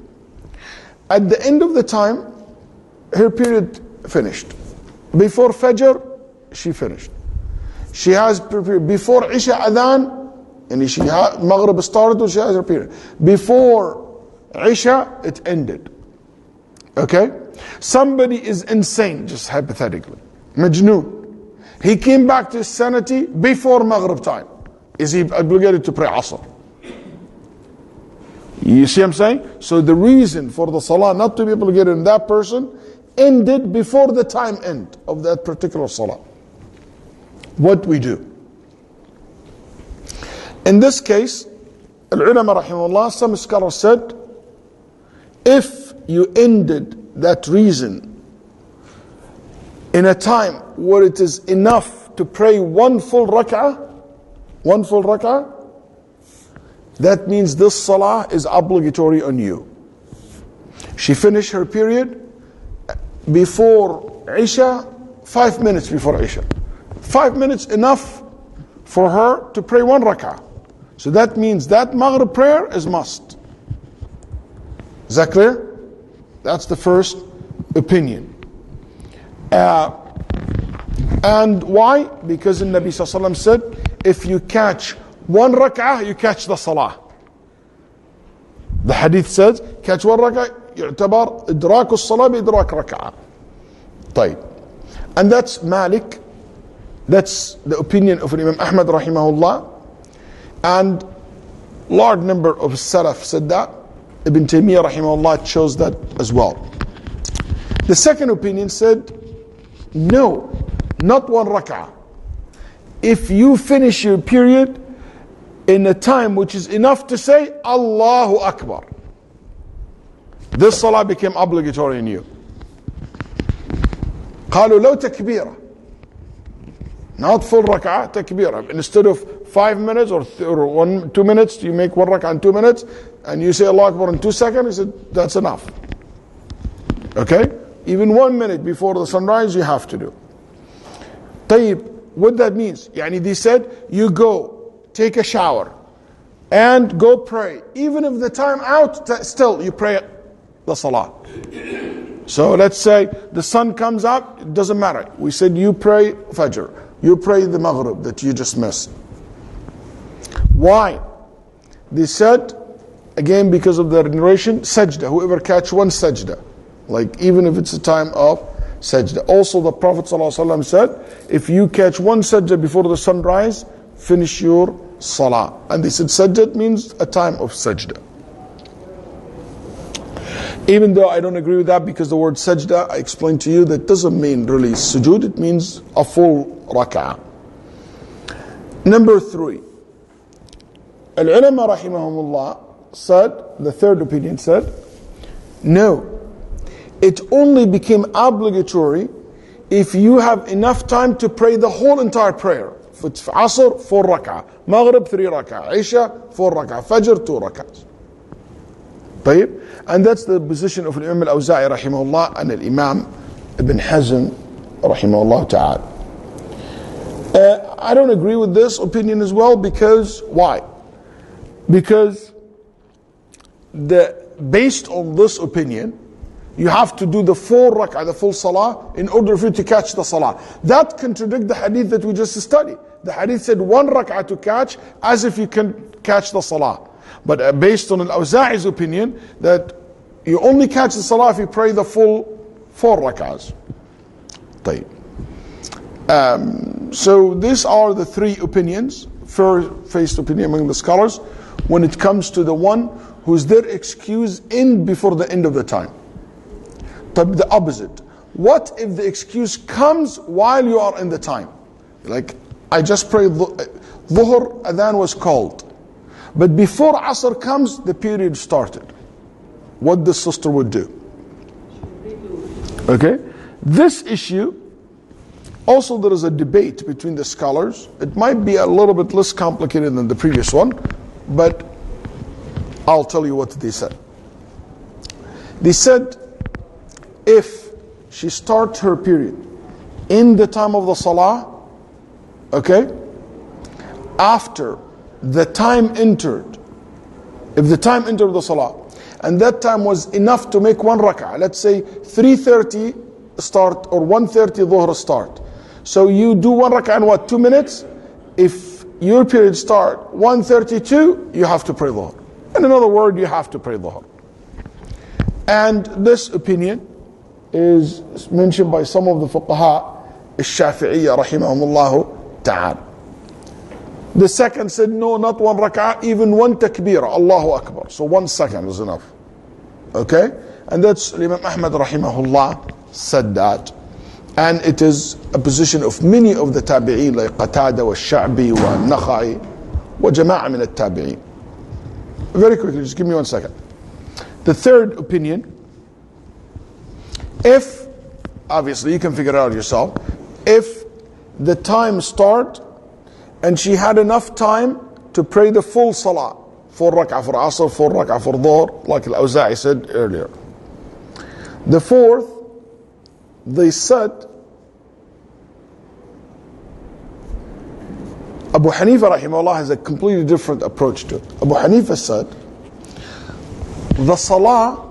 At the end of the time, her period finished. Before Fajr, she finished. She has her period. Before Isha Adhan, and Maghrib started, she has her period. Before Isha, it ended. Okay? Somebody is insane, just hypothetically. Majnoon. He came back to his sanity before Maghrib time. Is he obligated to pray Asr? You see what I'm saying? So the reason for the Salah not to be obligated in that person ended before the time end of that particular Salah. What we do? In this case, Al-Ulama rahimahullah, some scholars said, if you ended that reason in a time where it is enough to pray one full rak'ah, that means this salah is obligatory on you. She finished her period before Isha, 5 minutes before Isha. 5 minutes enough for her to pray one rak'ah. So that means that Maghrib prayer is must. Is that clear? That's the first opinion. And why? Because the Nabi Sallallahu Alaihi Wasallam said, if you catch one rak'ah, you catch the salah. The hadith says, catch one rak'ah, يعتبر إدراك الصلاة بإدراك ركعة. طيب. And that's Malik. That's the opinion of Imam Ahmad rahimahullah. And large number of Salaf said that. Ibn Taymiyyah rahimahullah chose that as well. The second opinion said, no, not one rak'ah. If you finish your period in a time which is enough to say Allahu Akbar, this salah became obligatory in you. قالوا لو تكبيرة, not full rak'ah, takbirah. Instead of 5 minutes or 2 minutes, you make one rak'ah in 2 minutes, and you say Allah Akbar in 2 seconds, he said, that's enough. Okay? Even 1 minute before the sunrise, you have to do. طيب, what that means? Yani they said, you go, take a shower, and go pray. Even if the time out, still you pray the salah. So let's say the sun comes up, it doesn't matter. We said you pray Fajr, you pray the Maghrib that you just missed. Why? They said, again because of the narration, sajda, whoever catch one sajda, like even if it's a time of sajda. Also the Prophet ﷺ said, if you catch one sajda before the sunrise, finish your salah. And they said sajda means a time of sajda. Even though I don't agree with that, because the word sajda, I explained to you, that doesn't mean really sujood, it means a full rak'ah. Number 3. Al-ulama rahimahumullah said, the third opinion said, no, it only became obligatory if you have enough time to pray the whole entire prayer. For Asr, 4 rak'ah, Maghrib, 3 rak'ah, Isha, 4 rak'ah, Fajr, 2 rak'ahs. طيب. And that's the position of Imam al-Awza'i rahimahullah and Imam Ibn Hazm rahimahullah ta'ala. I don't agree with this opinion as well, because why? Because based on this opinion, you have to do the 4 rak'ah, the full salah, in order for you to catch the salah. That contradicts the hadith that we just studied. The hadith said 1 rak'ah to catch, as if you can catch the salah. But based on Al-Awza'i's opinion, that you only catch the salah if you pray the full 4 rak'ahs. So these are the 3 opinions, first opinion among the scholars, when it comes to the one who's their excuse in before the end of the time. But the opposite. What if the excuse comes while you are in the time? Like, I just prayed Dhuhr, adhan was called. But before Asr comes, the period started. What the sister would do. Okay? This issue, also there is a debate between the scholars. It might be a little bit less complicated than the previous one, but I'll tell you what they said. They said, if she starts her period in the time of the salah, okay, after the time entered, if the time entered the salah, and that time was enough to make 1 rak'ah, let's say 3:30 start or 1:30 dhuhr start. So you do 1 rak'ah in what, 2 minutes? If your period start 1:32, you have to pray dhuhr. In another word, you have to pray dhuhr. And this opinion is mentioned by some of the fuqaha, al-Shafi'iyya rahimahumullah ta'ala. The second said, no, not 1 rak'ah, even 1 takbirah, Allahu Akbar. So 1 second is enough. Okay? And that's Imam Ahmad rahimahullah said that. And it is a position of many of the tabi'een, like Qatada wa Sha'bi wa Nakhai wa Jama'a min al-tabi'een. Very quickly, just give me 1 second. The third opinion, if, obviously you can figure it out yourself, if the time start and she had enough time to pray the full salah, 4 rak'ah for Asr, 4 rak'ah for Dhuhr, like Al-Awza'i said earlier. The fourth, they said, Abu Hanifa rahimahullah has a completely different approach to it. Abu Hanifa said, the salah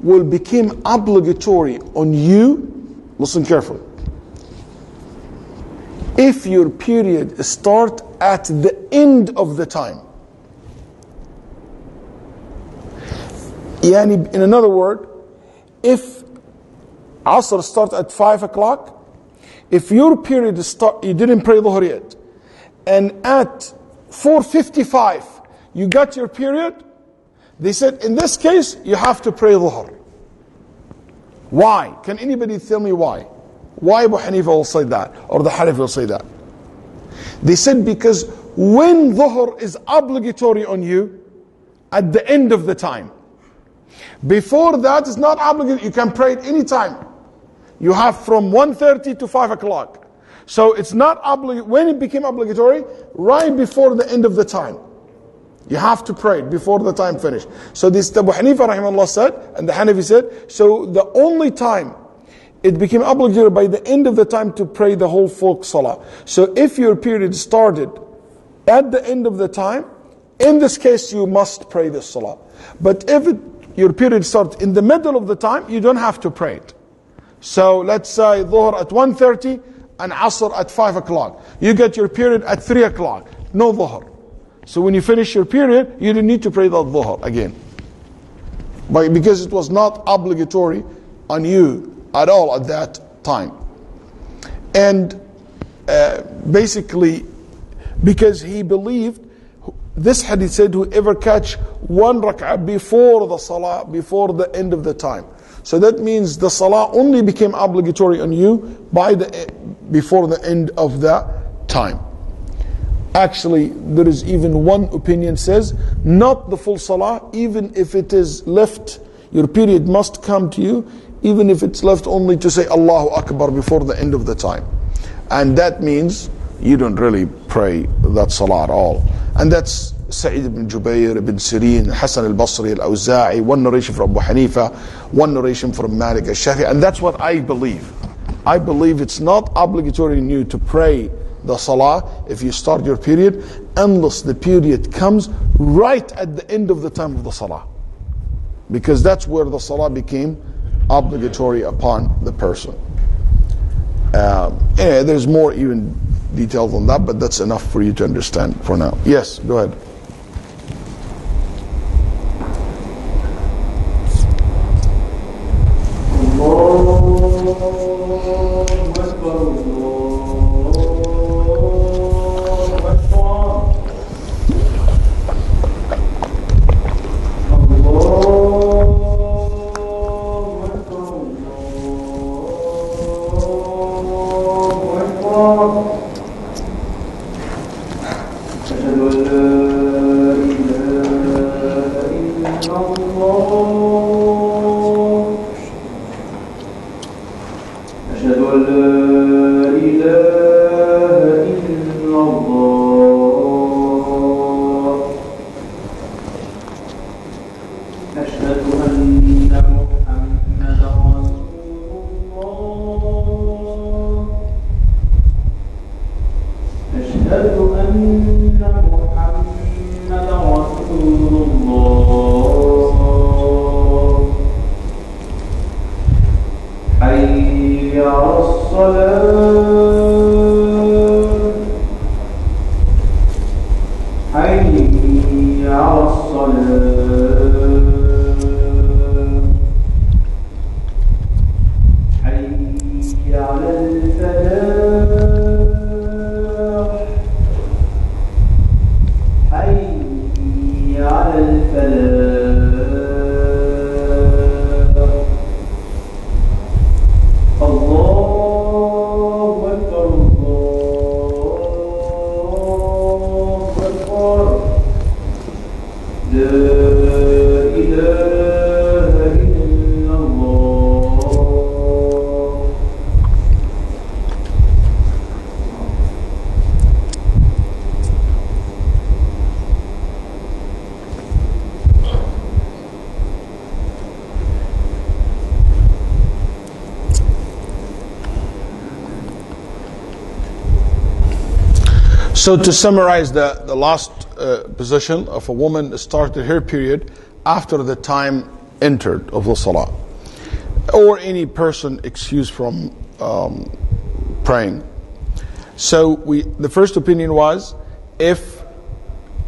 will become obligatory on you, listen carefully, if your period start at the end of the time. Yani, in another word, if Asr start at 5 o'clock, if your period start, you didn't pray Dhuhr yet, and at 4:55 you got your period, they said in this case you have to pray Dhuhr. Why? Can anybody tell me why? Why Abu Hanifa will say that, or the Hanafi will say that? They said because when Dhuhr is obligatory on you at the end of the time, before that it's not obligatory, you can pray at any time. You have from 1:30 to 5 o'clock. So it's not obligatory. When it became obligatory, right before the end of the time. You have to pray it before the time finished. So this Abu Hanifa rahimahullah said, and the Hanafi said, so the only time it became obligatory by the end of the time to pray the whole full salah. So if your period started at the end of the time, in this case you must pray the salah. But if your period starts in the middle of the time, you don't have to pray it. So let's say Dhuhr at 1:30 and Asr at 5 o'clock. You get your period at 3 o'clock. No Dhuhr. So when you finish your period, you don't need to pray the Dhuhr again. Because it was not obligatory on you at all at that time. And basically, because he believed, this hadith said, whoever catch one rak'ah before the salah, before the end of the time. So that means the salah only became obligatory on you before the end of the time. Actually, there is even one opinion says, not the full salah, even if it is left, your period must come to you, even if it's left only to say Allahu Akbar before the end of the time. And that means you don't really pray that salah at all. And that's Sa'id ibn Jubayr, ibn Sirin, Hassan al-Basri, al-Awza'i, one narration from Abu Hanifa, one narration from Malik al-Shafi'i. And that's what I believe. I believe it's not obligatory on you to pray the salah if you start your period, unless the period comes right at the end of the time of the salah. Because that's where the salah became obligatory upon the person. There's more even details on that, but that's enough for you to understand for now. Yes, go ahead. So to summarize the last position of a woman started her period after the time entered of the salah, or any person excused from praying. So the first opinion was, if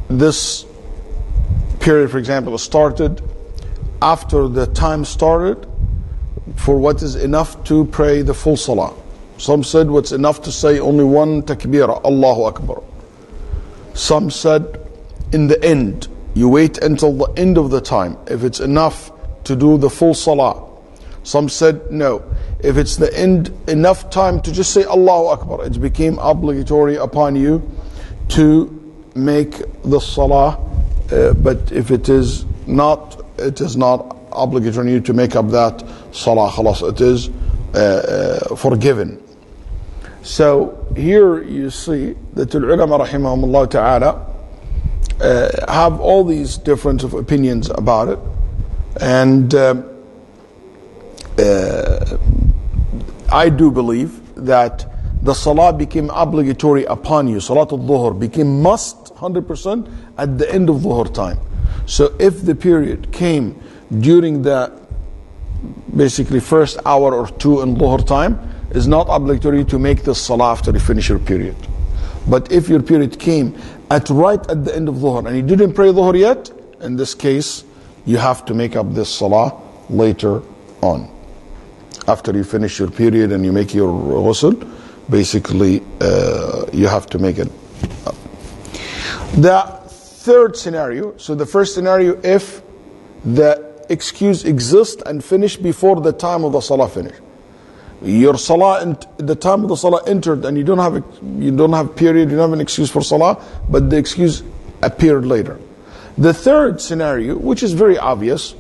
this period, for example, started after the time started, for what is enough to pray the full salah. Some said what's enough to say only one takbirah, Allahu Akbar. Some said in the end, you wait until the end of the time, if it's enough to do the full salah. Some said no, if it's the end, enough time to just say Allahu Akbar, it became obligatory upon you to make the salah, but if it is not obligatory on you to make up that salah, khalas, it is forgiven. So here you see that the ulama rahimahumullah ta'ala have all these difference of opinions about it, and I do believe that the salah became obligatory upon you. Salatul Dhuhr became must 100% at the end of Dhuhr time. So if the period came during the basically first hour or two in Dhuhr time, it's not obligatory to make the salah after you finish your period. But if your period came right at the end of Dhuhr and you didn't pray Dhuhr yet, in this case you have to make up this salah later on. After you finish your period and you make your ghusl, basically you have to make it up. The third scenario, so the first scenario, if the excuse exists and finish before the time of the salah finish. Your salah, the time of the salah entered and you don't have period, you don't have an excuse for salah, but the excuse appeared later. The third scenario, which is very obvious,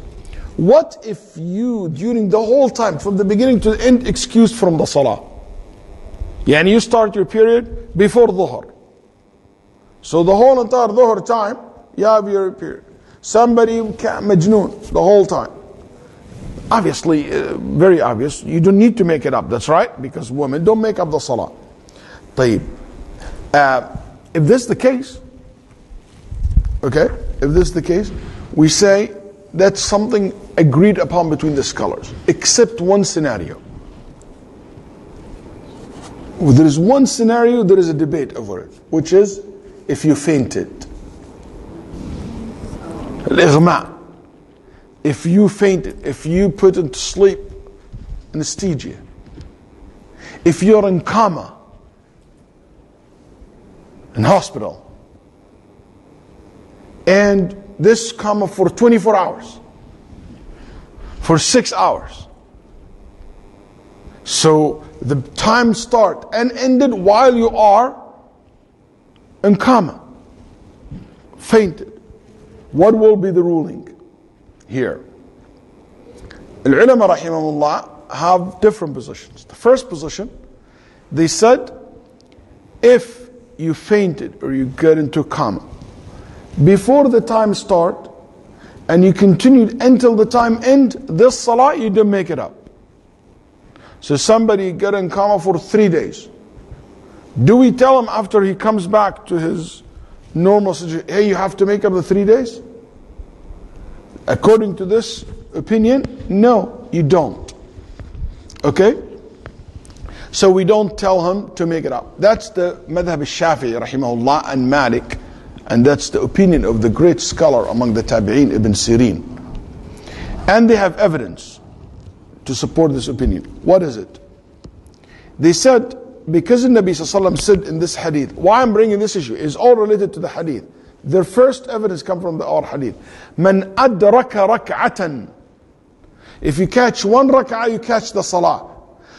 what if you, during the whole time, from the beginning to the end, excused from the salah? Yani you start your period before Dhuhr. So the whole entire Dhuhr time, you have your period. Somebody majnoon the whole time. Obviously, very obvious, you don't need to make it up, that's right, because women don't make up the salah. طيب. If this is the case, okay, if this is the case, we say that's something agreed upon between the scholars, except one scenario. There is one scenario, there is a debate over it, which is if you fainted. Al-Ighma. If you fainted, if you put into sleep, anesthesia, if you're in coma, in hospital, and this coma for 24 hours, for 6 hours. So the time start and ended while you are in coma, fainted. What will be the ruling here? Al-ulama rahimahullah have different positions. The first position, they said, if you fainted or you get into coma before the time start and you continued until the time end, this salah you didn't make it up. So somebody got in coma for 3 days. Do we tell him after he comes back to his normal situation, hey, you have to make up the 3 days? According to this opinion, no, you don't. Okay? So we don't tell him to make it up. That's the madhab al-Shafi'i rahimahullah and Malik, and that's the opinion of the great scholar among the Tabi'een, Ibn Sirin. And they have evidence to support this opinion. What is it? They said, because the Nabi sallallahu alaihi wasallam said in this hadith, why I'm bringing this issue is all related to the hadith. Their first evidence come from our hadith. Man adraka rak'atan. If you catch one rak'ah, you catch the salah.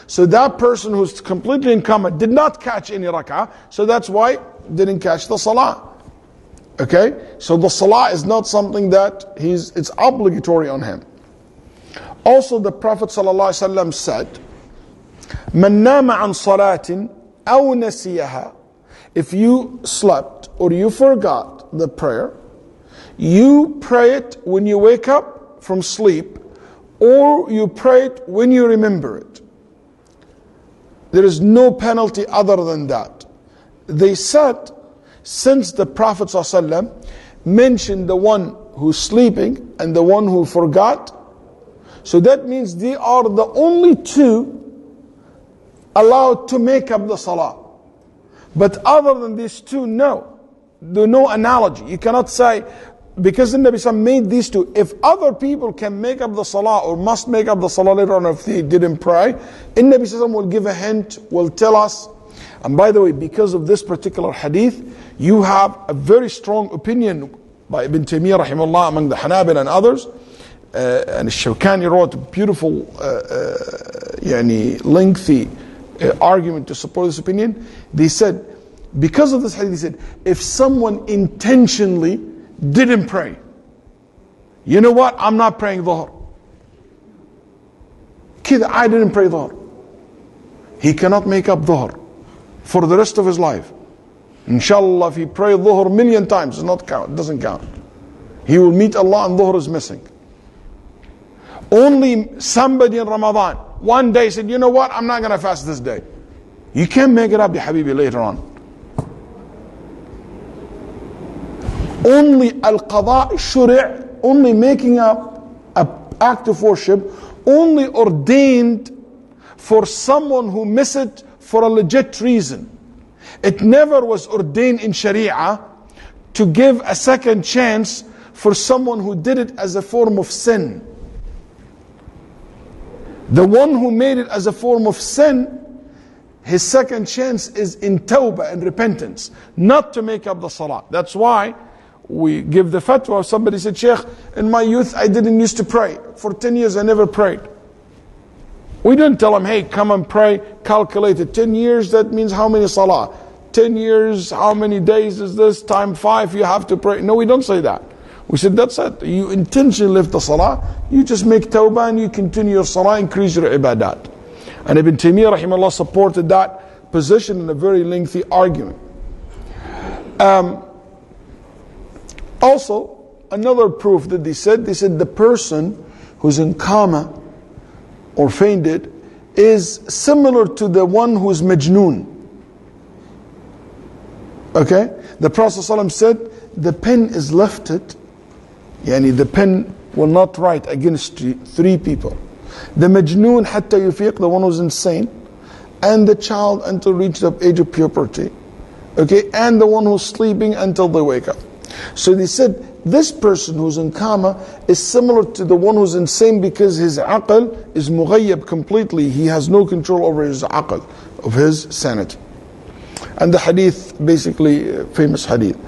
So that person who's completely in coma did not catch any rak'ah, so that's why didn't catch the salah. Okay? So the salah is not something that it's obligatory on him. Also the Prophet ﷺ said, Man nama an salatin aw nasiyaha. If you slept or you forgot the prayer, you pray it when you wake up from sleep, or you pray it when you remember it. There is no penalty other than that. They said, since the Prophet ﷺ mentioned the one who's sleeping and the one who forgot, so that means they are the only two allowed to make up the salah. But other than these two, no. There's no analogy. You cannot say, because the Nabi ﷺ made these two, if other people can make up the salah or must make up the salah later on if they didn't pray, the Nabi ﷺ will give a hint, will tell us. And by the way, because of this particular hadith, you have a very strong opinion by Ibn Taymiyyah rahimahullah among the Hanabila and others. And Shawkani wrote a beautiful, lengthy argument to support this opinion. They said, because of this hadith, they said, if someone intentionally didn't pray, you know what? I'm not praying dhuhr. Kid, I didn't pray dhuhr. He cannot make up dhuhr for the rest of his life. Inshallah, if he prayed dhuhr 1,000,000 times, it doesn't count. He will meet Allah and dhuhr is missing. Only somebody in Ramadan one day said, you know what, I'm not going to fast this day. You can't make it up, ya habibi, later on. Only al-qada shuri', only making up an act of worship, only ordained for someone who missed it for a legit reason. It never was ordained in Sharia to give a second chance for someone who did it as a form of sin. The one who made it as a form of sin, his second chance is in tawbah and repentance, not to make up the salah. That's why we give the fatwa. Somebody said, Sheikh, in my youth I didn't used to pray. For 10 years I never prayed. We didn't tell him, hey, come and pray, calculate it. 10 years, that means how many salah? 10 years, how many days is this? Time 5, you have to pray. No, we don't say that. We said, that's it. You intentionally left the salah, you just make tawbah and you continue your salah, increase your ibadat. And Ibn Taymiyyah rahimahullah supported that position in a very lengthy argument. Also, another proof that they said the person who's in coma or fainted is similar to the one who's majnoon. Okay? The Prophet ﷺ said, the pen is lifted, the pen will not write against 3 people. The majnoon hatta yufiq, the one who's insane, and the child until reach the age of puberty. Okay? And the one who's sleeping until they wake up. So they said, this person who's in coma is similar to the one who's insane because his aql is mughayyab completely. He has no control over his aql, of his sanity. And the hadith, basically, famous hadith.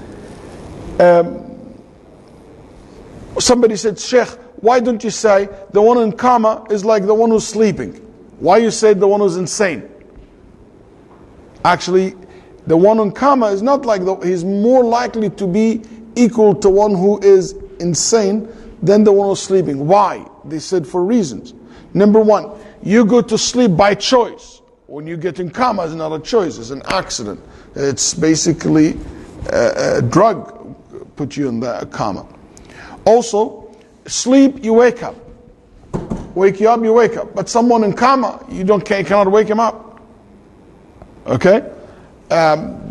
Somebody said, Sheikh, why don't you say the one in coma is like the one who's sleeping? Why you say the one who's insane? Actually, the one in coma is not like he's more likely to be equal to one who is insane than the one who's sleeping. Why? They said for reasons. Number one, you go to sleep by choice. When you get in coma, it's not a choice, it's an accident. It's basically a drug put you in the coma. Also, sleep, you wake up. Wake you up, you wake up. But someone in coma, you cannot wake him up. Okay?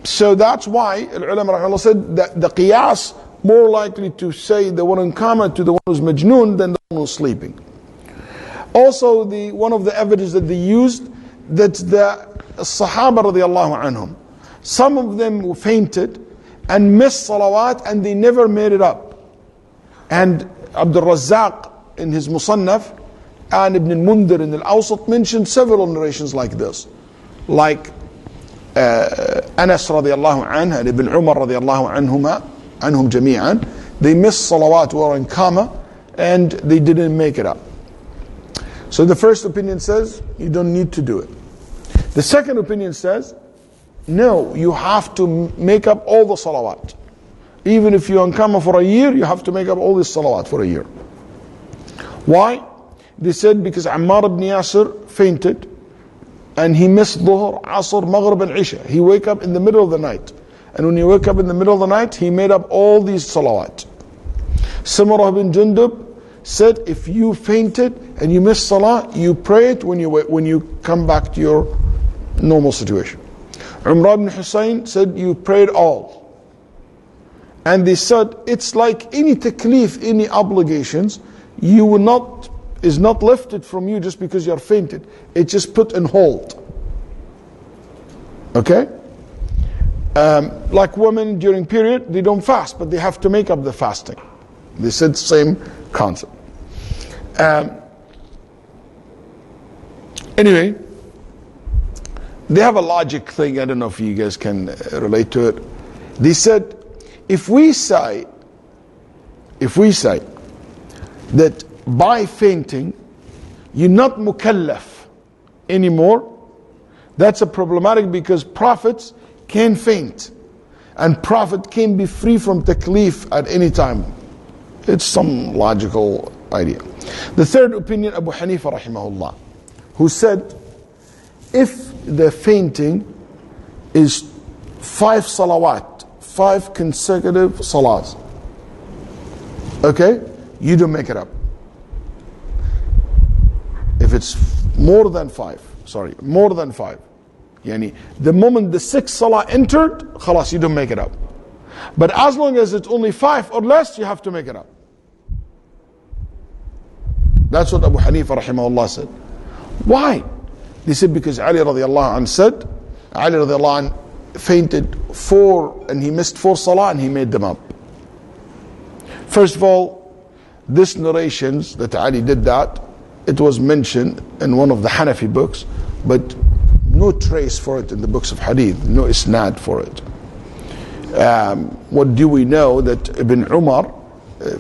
So that's why ulama said that the qiyas more likely to say the one in coma to the one who's majnoon than the one who's sleeping. Also, one of the evidence that they used, that the Sahaba radiallahu anhum, some of them fainted and missed salawat and they never made it up. And Abdul Razzaq in his Musannaf and Ibn al-Mundhir in al-Awsat mentioned several narrations like this. Like Anas radiallahu anhu and Ibn Umar radiallahu anhum jami'an, they missed salawat, were in coma, and they didn't make it up. So the first opinion says, you don't need to do it. The second opinion says, no, you have to make up all the salawat. Even if you're in coma for a year, you have to make up all the salawat for a year. Why? They said because Ammar ibn Yasir fainted, and he missed Dhuhr, Asr, Maghrib and Isha. He woke up in the middle of the night. And when he woke up in the middle of the night, he made up all these salawat. Samurah bin Jundub said, if you fainted and you missed salah, you pray it when you come back to your normal situation. Umrah ibn Hussein said, you prayed all. And they said, it's like any taklif, any obligations, you will not, is not lifted from you just because you are fainted. It's just put on hold. Okay? Like women during period, they don't fast, but they have to make up the fasting. They said same concept. Anyway, they have a logic thing. I don't know if you guys can relate to it. They said, if we say that by fainting you're not mukallaf anymore, that's a problematic, because prophets can faint and prophet can be free from taklif at any time. It's some logical idea. The third opinion, Abu Hanifa rahimahullah, who said if the fainting is 5 salawat, 5 consecutive salahs, okay, you don't make it up. If it's more than 5, yani the moment the 6th salah entered, khalas, you don't make it up. But as long as it's only 5 or less, you have to make it up. That's what Abu Hanifa rahimahullah said. Why? They said because Ali radiallahu anh said, Ali radiallahu anh fainted 4 and he missed 4 salah and he made them up. First of all, this narrations that Ali did that, it was mentioned in one of the Hanafi books, but no trace for it in the books of hadith, no isnad for it. What do we know? That Ibn Umar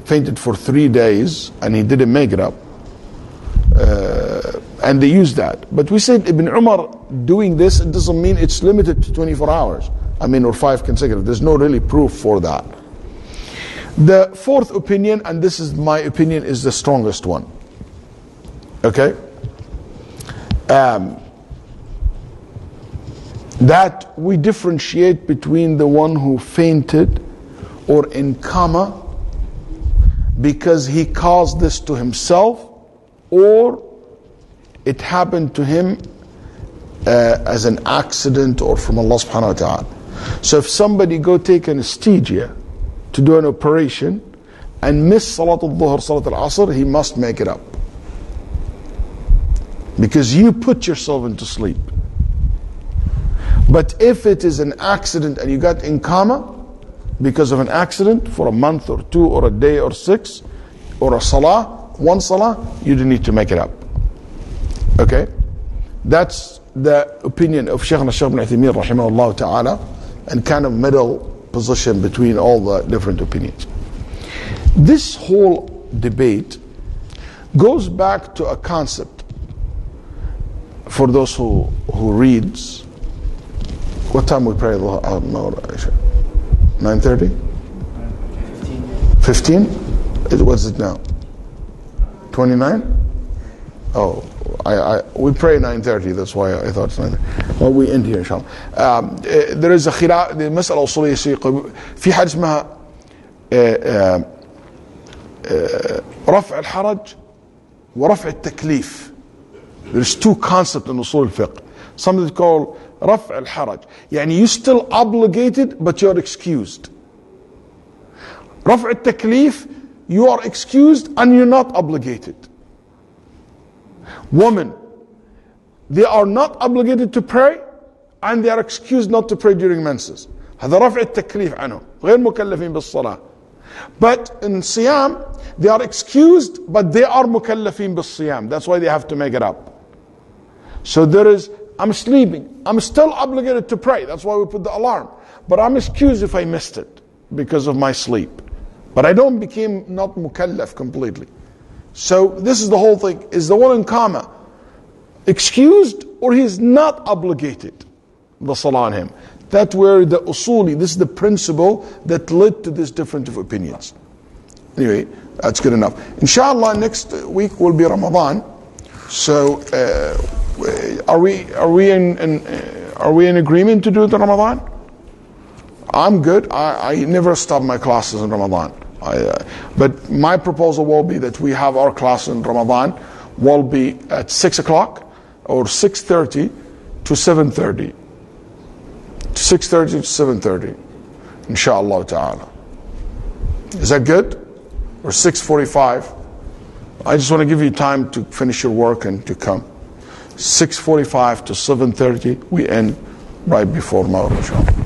fainted for 3 days and he didn't make it up. And they use that. But we said Ibn Umar doing this, it doesn't mean it's limited to 24 hours. Or 5 consecutive. There's no really proof for that. The fourth opinion, and this is my opinion, is the strongest one. Okay? That we differentiate between the one who fainted or in coma because he caused this to himself, or it happened to him as an accident or from Allah subhanahu wa ta'ala. So if somebody go take anesthesia to do an operation and miss Salat al-Dhuhr, Salat al-Asr, he must make it up. Because you put yourself into sleep. But if it is an accident and you got in coma because of an accident for a month or 2 or a day or 6 or a salah, 1 salah, you don't need to make it up. Okay? That's the opinion of Shaykhna Shaykh ibn Uthaymeen rahimahullah ta'ala, and kind of middle position between all the different opinions. This whole debate goes back to a concept for those who reads. What time we pray? 9:30? 15? What's it now? 29? Oh, we pray 9:30. That's why I thought it's 9:30. Well, we end here inshallah. There is a khilaf, the مسألة أصولية في حاجة اسمها رفع الحرج ورفع التكليف. There's 2 concepts in usul al-fiqh. Something called رفع الحرج. يعني you still obligated but you're excused. رفع التكليف, you are excused and you're not obligated. Women, they are not obligated to pray and they are excused not to pray during menses. هذا رفع التكليف عنهم غير مكلفين بالصلاة. But in Siyam, they are excused but they are مكلفين بالصيام. That's why they have to make it up. So there is, I'm sleeping, I'm still obligated to pray. That's why we put the alarm. But I'm excused if I missed it because of my sleep. But I don't become not mukallaf completely. So this is the whole thing. Is the one in coma excused or he's not obligated? The salah on him. That's where the usuli, this is the principle that led to this difference of opinions. Anyway, that's good enough. Inshallah, next week will be Ramadan. So are we in agreement to do the Ramadan? I'm good. I never stop my classes in Ramadan. But my proposal will be that we have our class in Ramadan will be at 6 o'clock or 6:30 to 7:30. 6:30 to 7:30. Inshallah ta'ala. Is that good? Or 6:45? I just want to give you time to finish your work and to come. 6:45 to 7:30, we end right before Maram, inshallah.